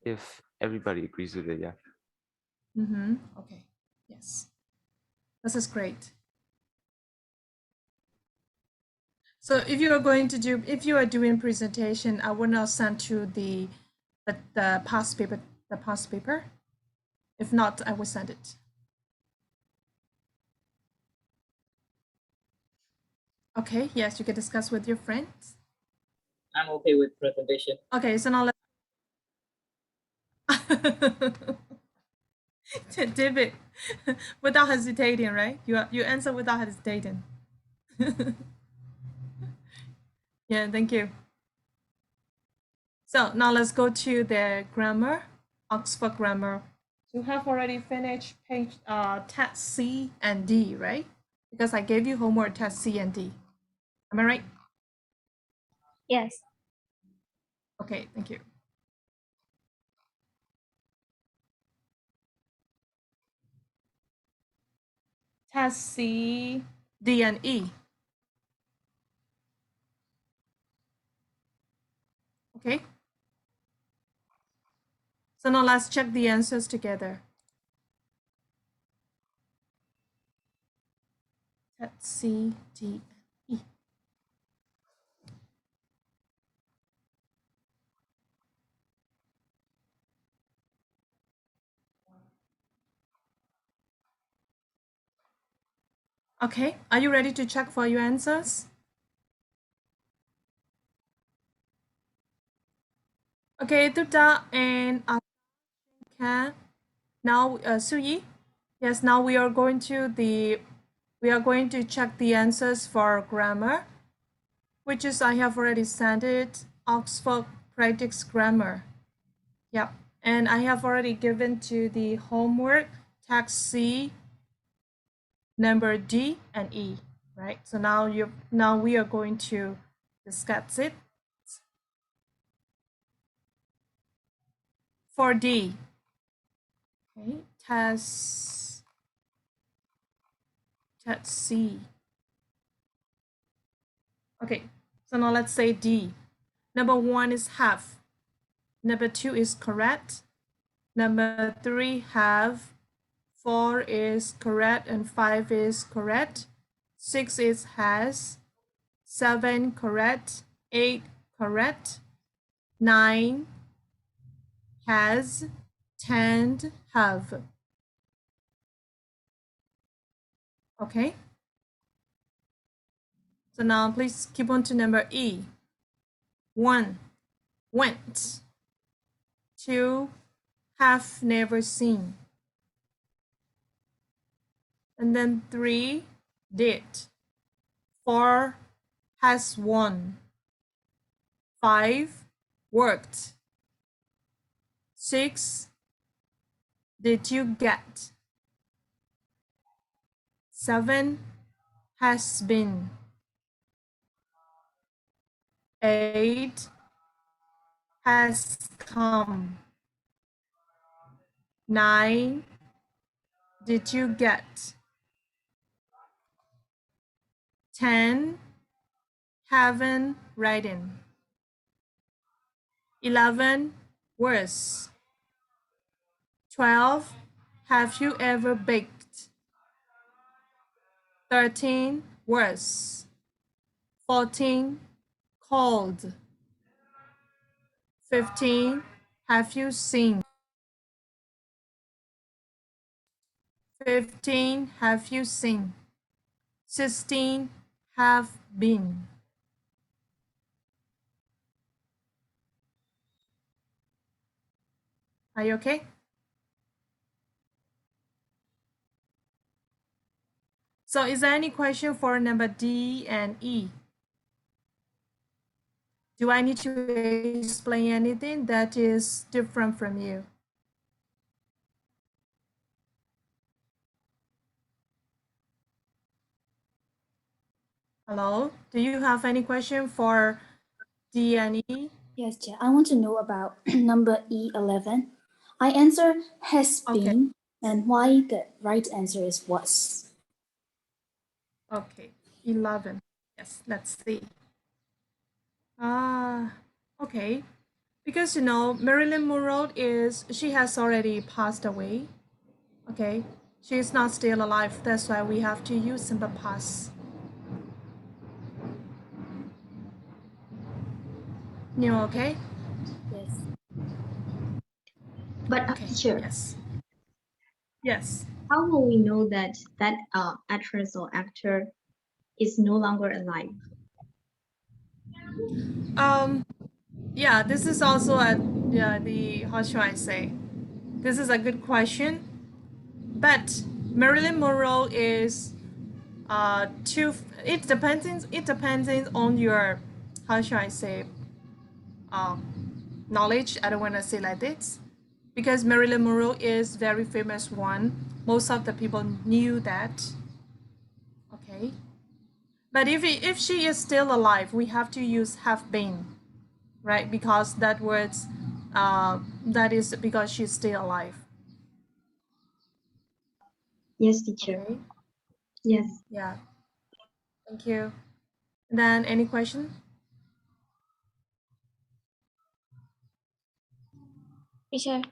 If everybody agrees with it, yeah. Mm-hmm. Okay. Yes. This is great. So if you are doing presentation, I will not send to the past paper. If not, I will send it. Okay, yes, you can discuss with your friends. I'm okay with presentation. Okay, so now David, without hesitating, right? You answer without hesitating. Yeah, thank you. So now let's go to the grammar, Oxford grammar. You have already finished page test C and D, right? Because I gave you homework test C and D. Am I right? Yes. Okay, thank you. Test C, D, and E. Okay. So now let's check the answers together. Test C, D, and E. Okay, are you ready to check for your answers? Okay, Tuta and Aka. Now, Suyi. Yes, now we are going to check the answers for grammar, which is I have already sent it, Oxford Practice Grammar. Yep, and I have already given to the homework text C, number D and E, right? So now we are going to discuss it. For D, okay, test C. Okay, so now let's say D. Number 1 is half. Number 2 is correct. Number 3 half. 4 is correct and 5 is correct. 6 is has. 7 correct. 8 correct. 9 has. 10 have. Okay. So now please keep on to number E. 1 went. 2 have never seen. And then 3 did. 4 has won. 5 worked. 6 did you get. 7 has been. 8 has come. 9 did you get. 10 haven't written. 11 worse. 12 have you ever baked. 13 worse. 14 cold. 15 have you seen. 15 have you seen. 16 have been. Are you okay? So is there any question for number D and E? Do I need to explain anything that is different from you? Hello, do you have any question for D and E? Yes, Chair. I want to know about number E11. I answer has Okay. been, and why the right answer is was. Okay, 11. Yes, let's see. Okay. Because Marilyn Monroe she has already passed away. Okay. She is not still alive. That's why we have to use simple past. You okay? Yes. But Okay. teacher, Yes. Yes. how will we know that actress or actor is no longer alive? Yeah, this is also how should I say? This is a good question. But Marilyn Monroe is it depends on your, how should I say, knowledge. I don't want to say like this, because Marilyn Monroe is very famous one. Most of the people knew that. Okay, but if she is still alive, we have to use have been, right? Because that is because she's still alive. Yes, teacher. Okay. Yes. Yeah. Thank you. Then any question? Teacher,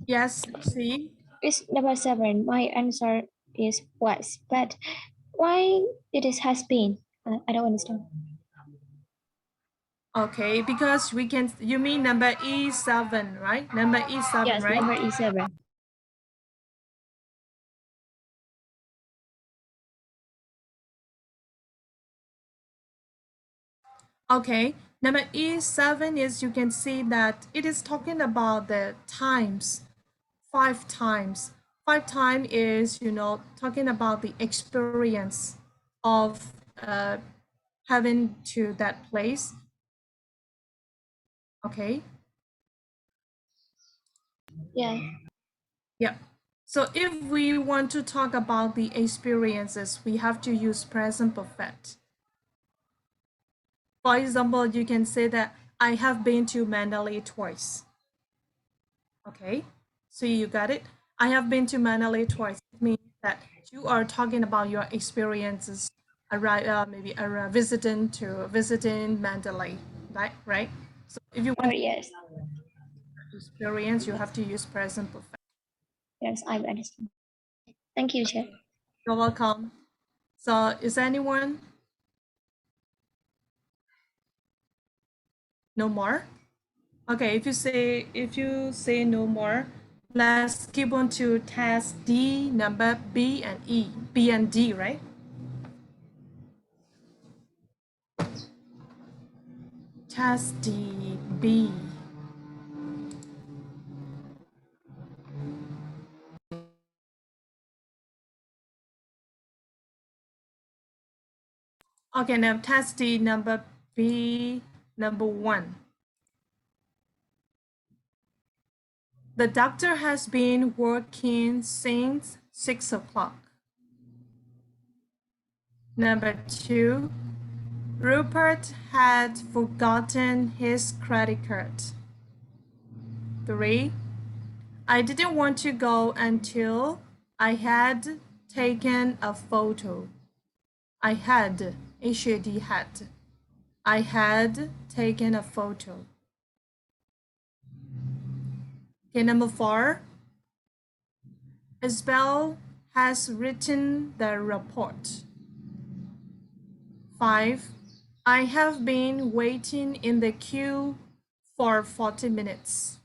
Yes. See. it's number 7. My answer is was, but why it is has been? I don't understand. Okay, because you mean number E7, right? Number E7, Yes, right? number E7. Okay, number E7 is, you can see that it is talking about the times, 5 times. 5 time is, talking about the experience of having to that place. Okay. Yeah. Yeah. So if we want to talk about the experiences, we have to use present perfect. For example, you can say that I have been to Mandalay twice. Okay, so you got it. I have been to Mandalay twice. It means that you are talking about your experiences, visiting Mandalay, right? So if you want Yes. to experience, you have to use present perfect. Yes, I understand. Thank you, Chair. You're welcome. So is anyone? No more? Okay, if you say no more, let's keep on to task D, number B and E. B and D, right? Task D, B. Okay, now task D, number B, number 1. The doctor has been working since 6 o'clock. Number 2, Rupert had forgotten his credit card. 3, I didn't want to go until I had taken a photo. I had, HAD had. I had taken a photo. Okay, number 4. Isabel has written the report. 5. I have been waiting in the queue for 40 minutes.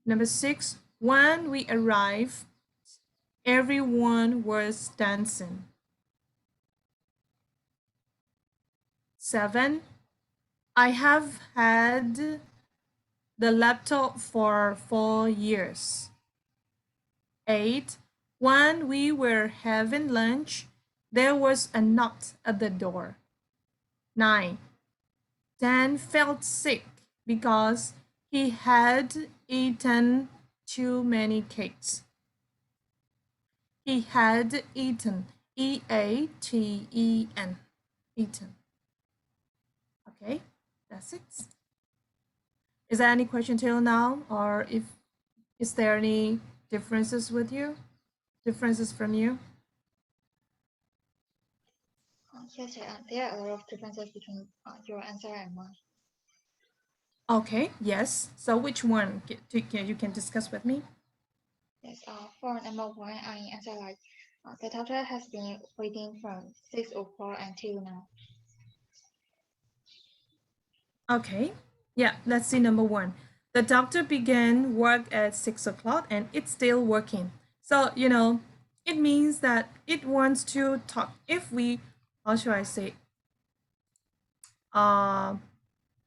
Number 6. When we arrived, everyone was dancing. 7. I have had the laptop for 4 years. 8. When we were having lunch, there was a knock at the door. 9. Dan felt sick because he had eaten too many cakes. He had eaten. E-A-T-E-N. Eaten. Okay, that's it. Is there any question till now, or is there any differences with you? Differences from you? Yes, there are a lot of differences between your answer and mine. Okay, yes. So which one you can discuss with me? Yes, for number one, I answer like the doctor has been waiting from 6 o'clock until now. Okay, yeah, let's see number one. The doctor began work at 6 o'clock and it's still working. So, it means that it wants to talk. If we, how should I say?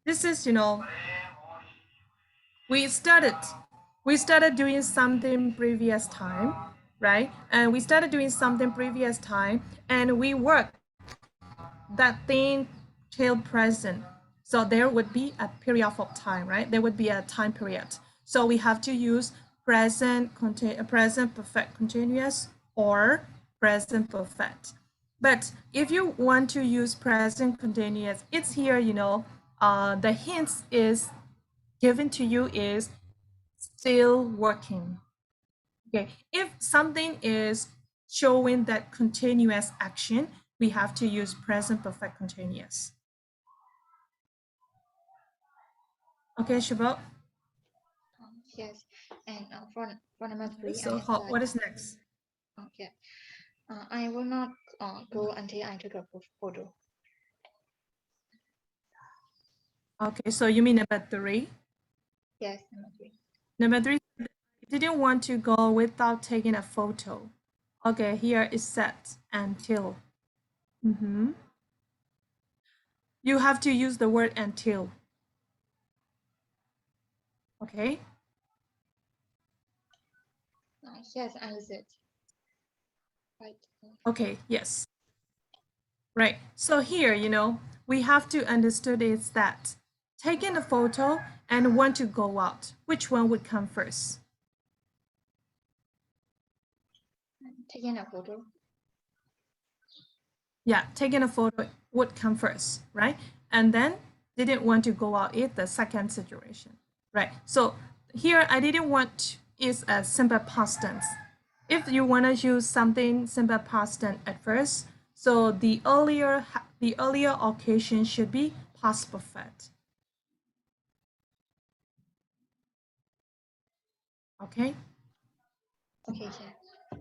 This is, we started doing something previous time, right? And we started doing something previous time and we work that thing till present. So there would be a period of time, right? There would be a time period. So we have to use present perfect continuous or present perfect. But if you want to use present continuous, it's here, the hints is given to you is still working. Okay, if something is showing that continuous action, we have to use present perfect continuous. Okay, Shabot? Yes, and for number three, So what is next? Okay, I will not go until I took a photo. Okay, so you mean number three? Yes, number three. Number three, didn't want to go without taking a photo. Okay, here is set until. You have to use the word until. Okay? Yes, I use it. Right. Okay, yes. Right. So here, we have to understand is that taking a photo and want to go out, which one would come first? Taking a photo. Yeah, taking a photo would come first, right? And then didn't want to go out is the second situation, right? So here I didn't want is a simple past tense. If you want to use something simple past tense at first, so the earlier occasion should be past perfect. Okay? Okay, yeah.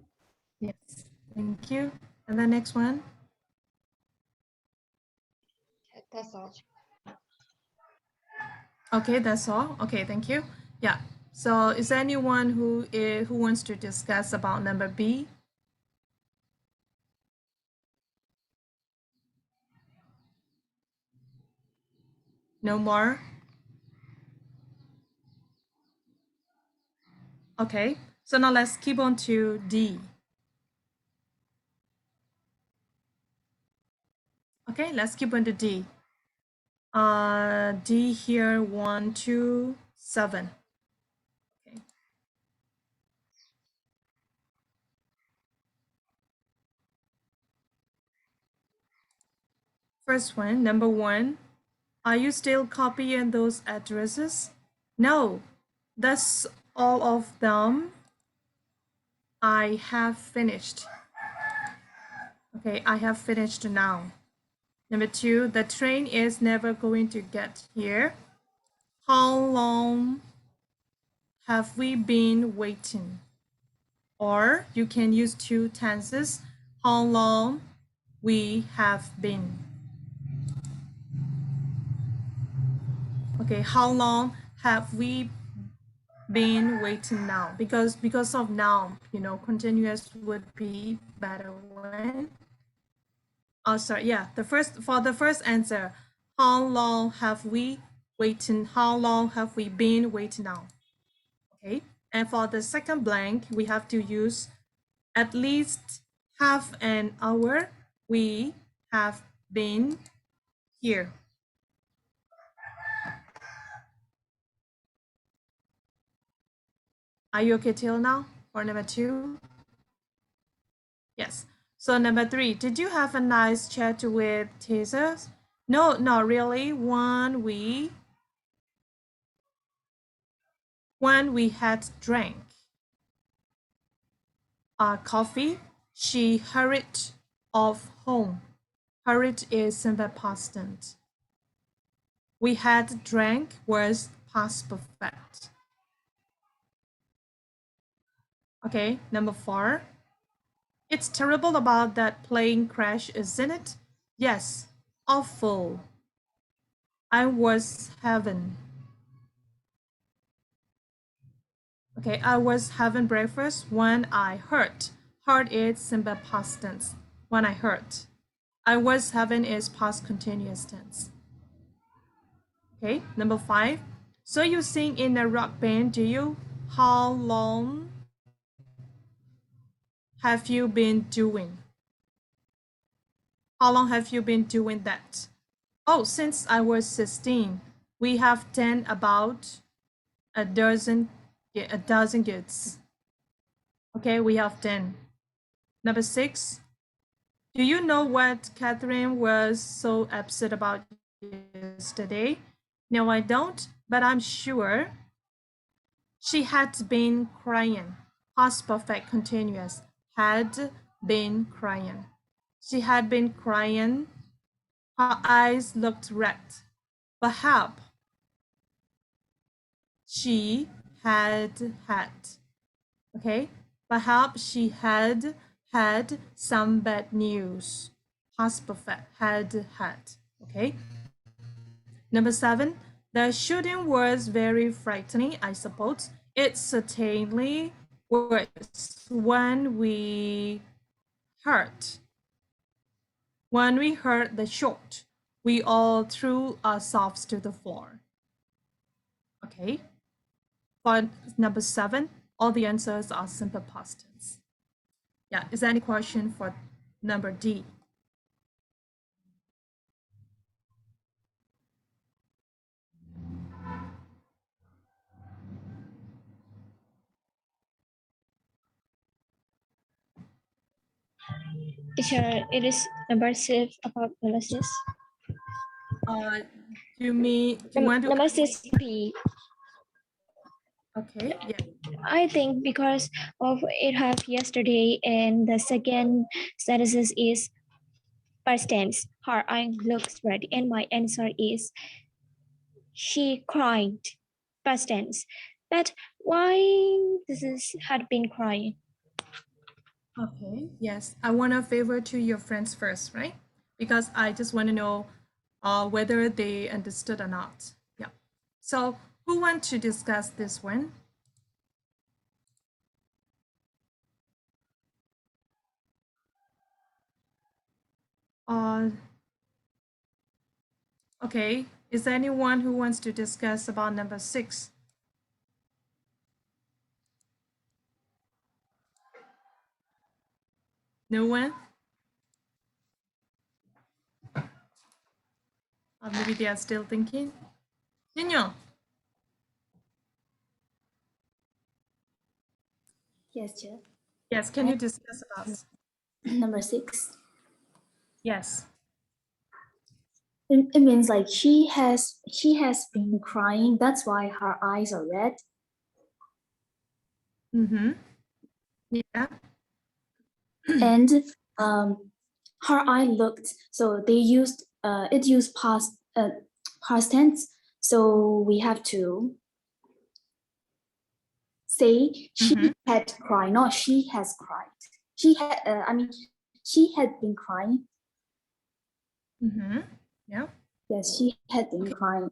Yes, thank you. And the next one? That's all. Okay, that's all. Okay, thank you. Yeah. So is there anyone who wants to discuss about number B? No more? Okay, so now let's keep on to D. Okay, let's keep on to D. D here, 1, 2, 7. Okay. First one, number 1. Are you still copying those addresses? No, that's all of them. I have finished. Okay, I have finished now. Number 2, the train is never going to get here. How long have we been waiting? Or you can use two tenses. How long we have been. Okay, how long have we been waiting now? Because of now, continuous would be better when. Oh, sorry. Yeah, for the first answer, how long have we waiting? How long have we been waiting now? Okay, and for the second blank, we have to use at least half an hour. We have been here. Are you okay till now? For number 2? Yes. So number 3, did you have a nice chat with teachers? No, not really. When we had drank coffee, she hurried off home. Hurried is simple past tense. We had drank was past perfect. Okay, number 4. It's terrible about that plane crash, isn't it? Yes, awful. I was having. Okay, I was having breakfast when I heard. Heard is simple past tense. When I heard. I was having is past continuous tense. Okay, number 5. So you sing in a rock band, do you? How long have you been doing? How long have you been doing that? Oh, since I was 16. We have done about a dozen kids. Okay, we have 10. Number 6. Do you know what Catherine was so upset about yesterday? No, I don't, but I'm sure she had been crying. Past perfect continuous. Had been crying. She had been crying. Her eyes looked red. Perhaps she had had. Okay? Perhaps she had had some bad news. Past perfect. Had had. Okay? Number 7. The shooting was very frightening, I suppose. It certainly was when we heard. When we heard the shot, we all threw ourselves to the floor. Okay. For number 7, all the answers are simple past tense. Yeah, is there any question for number D? Teacher, it is number 6 about analysis. Do you want to? Number 6B. Okay, yeah. I think because of it have yesterday, and the second sentence is past tense. Her eye looks red, and my answer is she cried. Past tense. But why this is had been crying? Okay, yes. I want to favor to your friends first, right? Because I just want to know whether they understood or not. Yeah. So who want to discuss this one? Okay, is there anyone who wants to discuss about number 6? No one? Maybe they are still thinking. Nino, Yes, Chair. yes, can you discuss about? Number 6. Yes. It means like she has been crying. That's why her eyes are red. Mm-hmm. Yeah. And her eye looked. So they used it used past tense. So we have to say she had cried, not she has cried. She had. She had been crying. Mm-hmm. Yeah. Yes, she had been crying.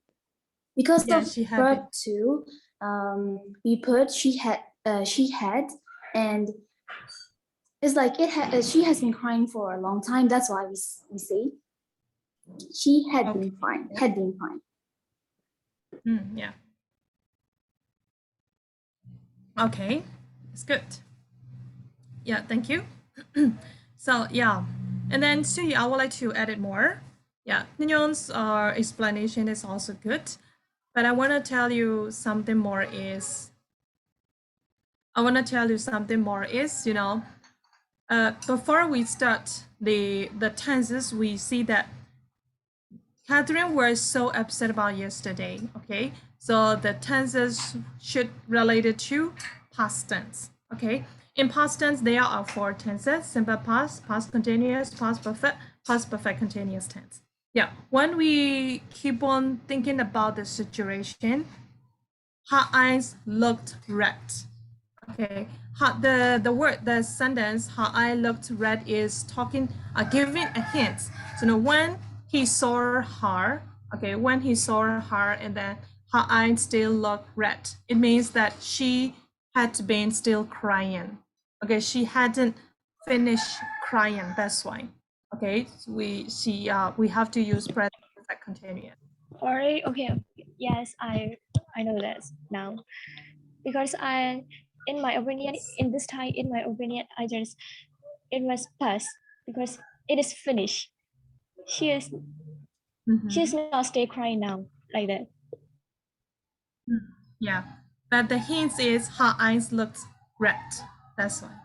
Because Yeah, of she had verb been. 2, we put she had, and it's like she has been crying for a long time. That's why we say she had been crying. Had been crying. Yeah. Okay, it's good. Yeah, thank you. So yeah, and then Sui, I would like to edit more. Yeah, Ninyon's explanation is also good, but I want to tell you something more is, before we start the tenses, we see that Catherine was so upset about yesterday. Okay, so the tenses should related to past tense. Okay, in past tense there are 4 tenses: simple past, past continuous, past perfect continuous tense. Yeah, when we keep on thinking about the situation, her eyes looked red. Okay, the sentence "her eye looked red" is talking, giving a hint. So now when he saw her, okay, when he saw her and then her eyes still looked red, it means that she had been still crying. Okay, she hadn't finished crying. That's why. Okay, so we have to use present perfect continuous. Alright, okay. Yes, I know that now. Because in my opinion, in this time, in my opinion, it was past because it is finished. She is not stay crying now like that. Yeah, but the hint is her eyes looked red. That's why.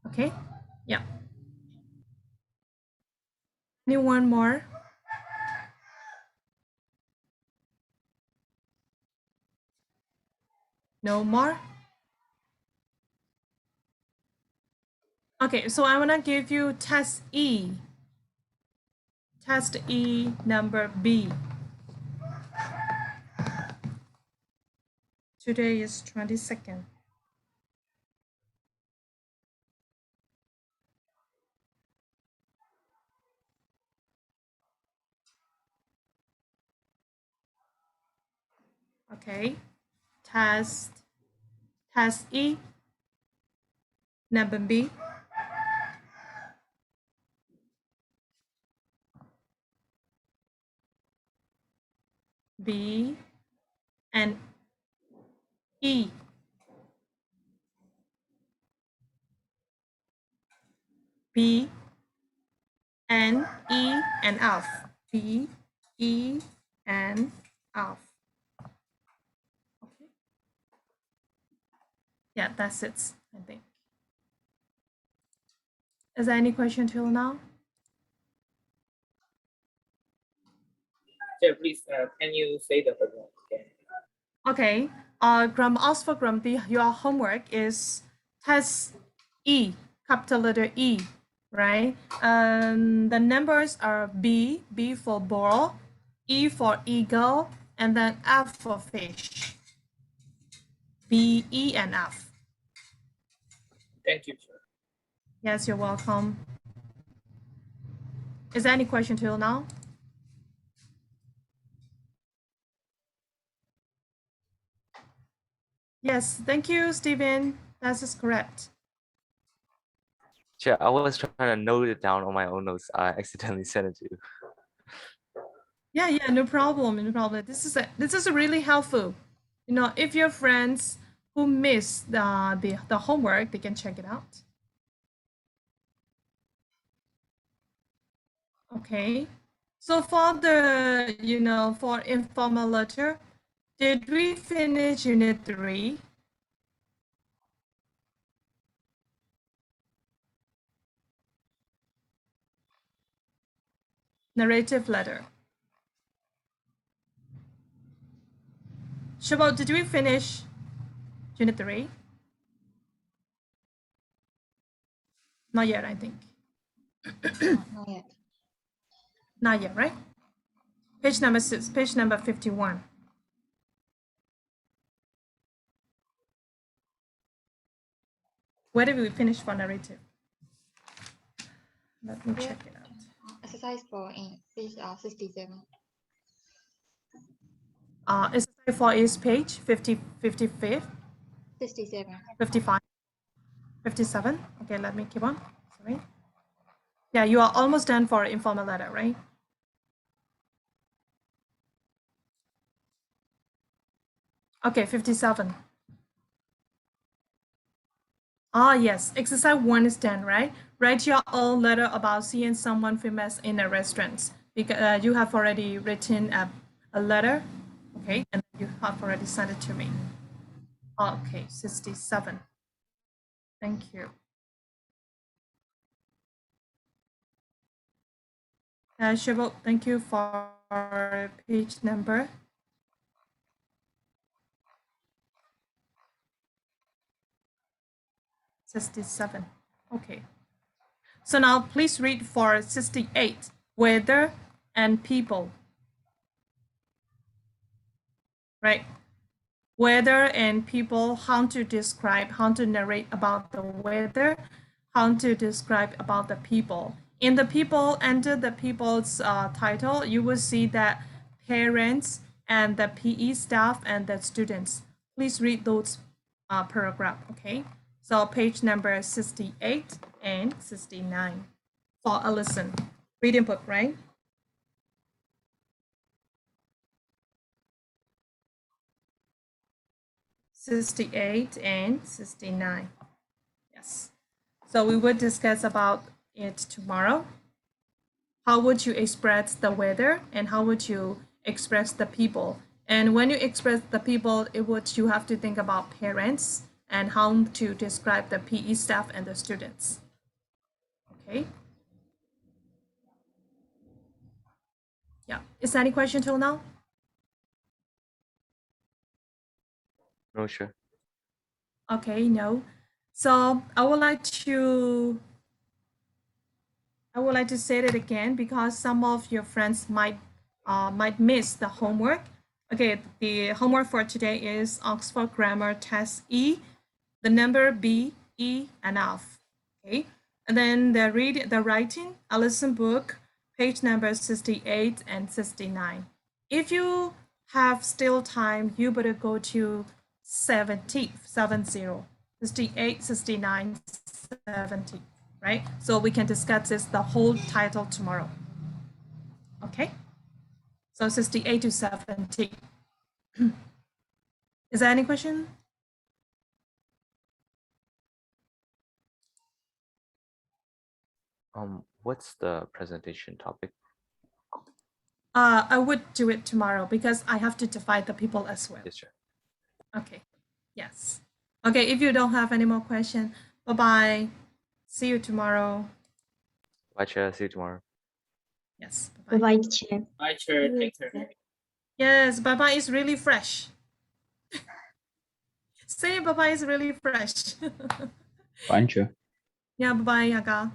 Okay, yeah. Anyone more? No more? Okay, so I want to give you test E. Test E number B. Today is 22nd. Okay, test E number B. B and E. B and E and F. B, E, and F. Okay. Yeah, that's it, I think. Is there any question till now? Sir, please, can you say the homework again? Okay. As for Grumpy, your homework is test E, capital letter E, right? The numbers are B for ball, E for eagle, and then F for fish. B, E, and F. Thank you, sir. Yes, you're welcome. Is there any question till now? Yes, thank you, Stephen. That is correct. Yeah, I was trying to note it down on my own notes. I accidentally sent it to you. Yeah, no problem, no problem. This is really helpful. You know, if your friends who miss the homework, they can check it out. Okay. So for the, for informal letter, did we finish unit 3? Narrative letter. Shabot, did we finish unit 3? Not yet, I think. Not yet. Not yet, right? Page number 6, page number 51. Where did we finish for narrative? Let me check it out. Exercise 4 in page 67. Exercise 4 is page 55, 67. 55, 57. Okay, let me keep on. Sorry. Yeah, you are almost done for informal letter, right? Okay, 57. Yes, exercise 1 is done, right? Write your own letter about seeing someone famous in a restaurant. Because you have already written a letter, okay, and you have already sent it to me. Okay, 67. Thank you. Shibok, thank you for page number. '67. Okay. So now please read for 68, weather and people. Right? Weather and people, how to describe, how to narrate about the weather, how to describe about the people. In the people, under the people's title, you will see that parents and the PE staff and the students. Please read those paragraph, okay? So page number 68 and 69 for a lesson. Reading book, right? '68 and '69. Yes. So we will discuss about it tomorrow. How would you express the weather and how would you express the people? And when you express the people, you have to think about parents and how to describe the PE staff and the students. Okay. Yeah. Is there any question till now? No, sure. Okay, no. So I would like to say it again because some of your friends might miss the homework. Okay, the homework for today is Oxford Grammar Test E, the number B, E, and F. Okay, and then the writing, a lesson book, page number 68 and 69. If you have still time, you better go to 70, 68, 69, 70. Right? So we can discuss this, the whole title tomorrow. Okay? So 68 to 70. Is there any question? What's the presentation topic? I would do it tomorrow because I have to divide the people as well. Yes, sir. Okay. Yes. Okay, if you don't have any more questions, bye-bye. See you tomorrow. Bye, Chair. See you tomorrow. Yes. Bye-bye. Bye-bye, teacher. Bye, sure. Take care. Yes, bye-bye is really fresh. Say bye-bye is really fresh. Fine, sure. Yeah, bye-bye, Aga.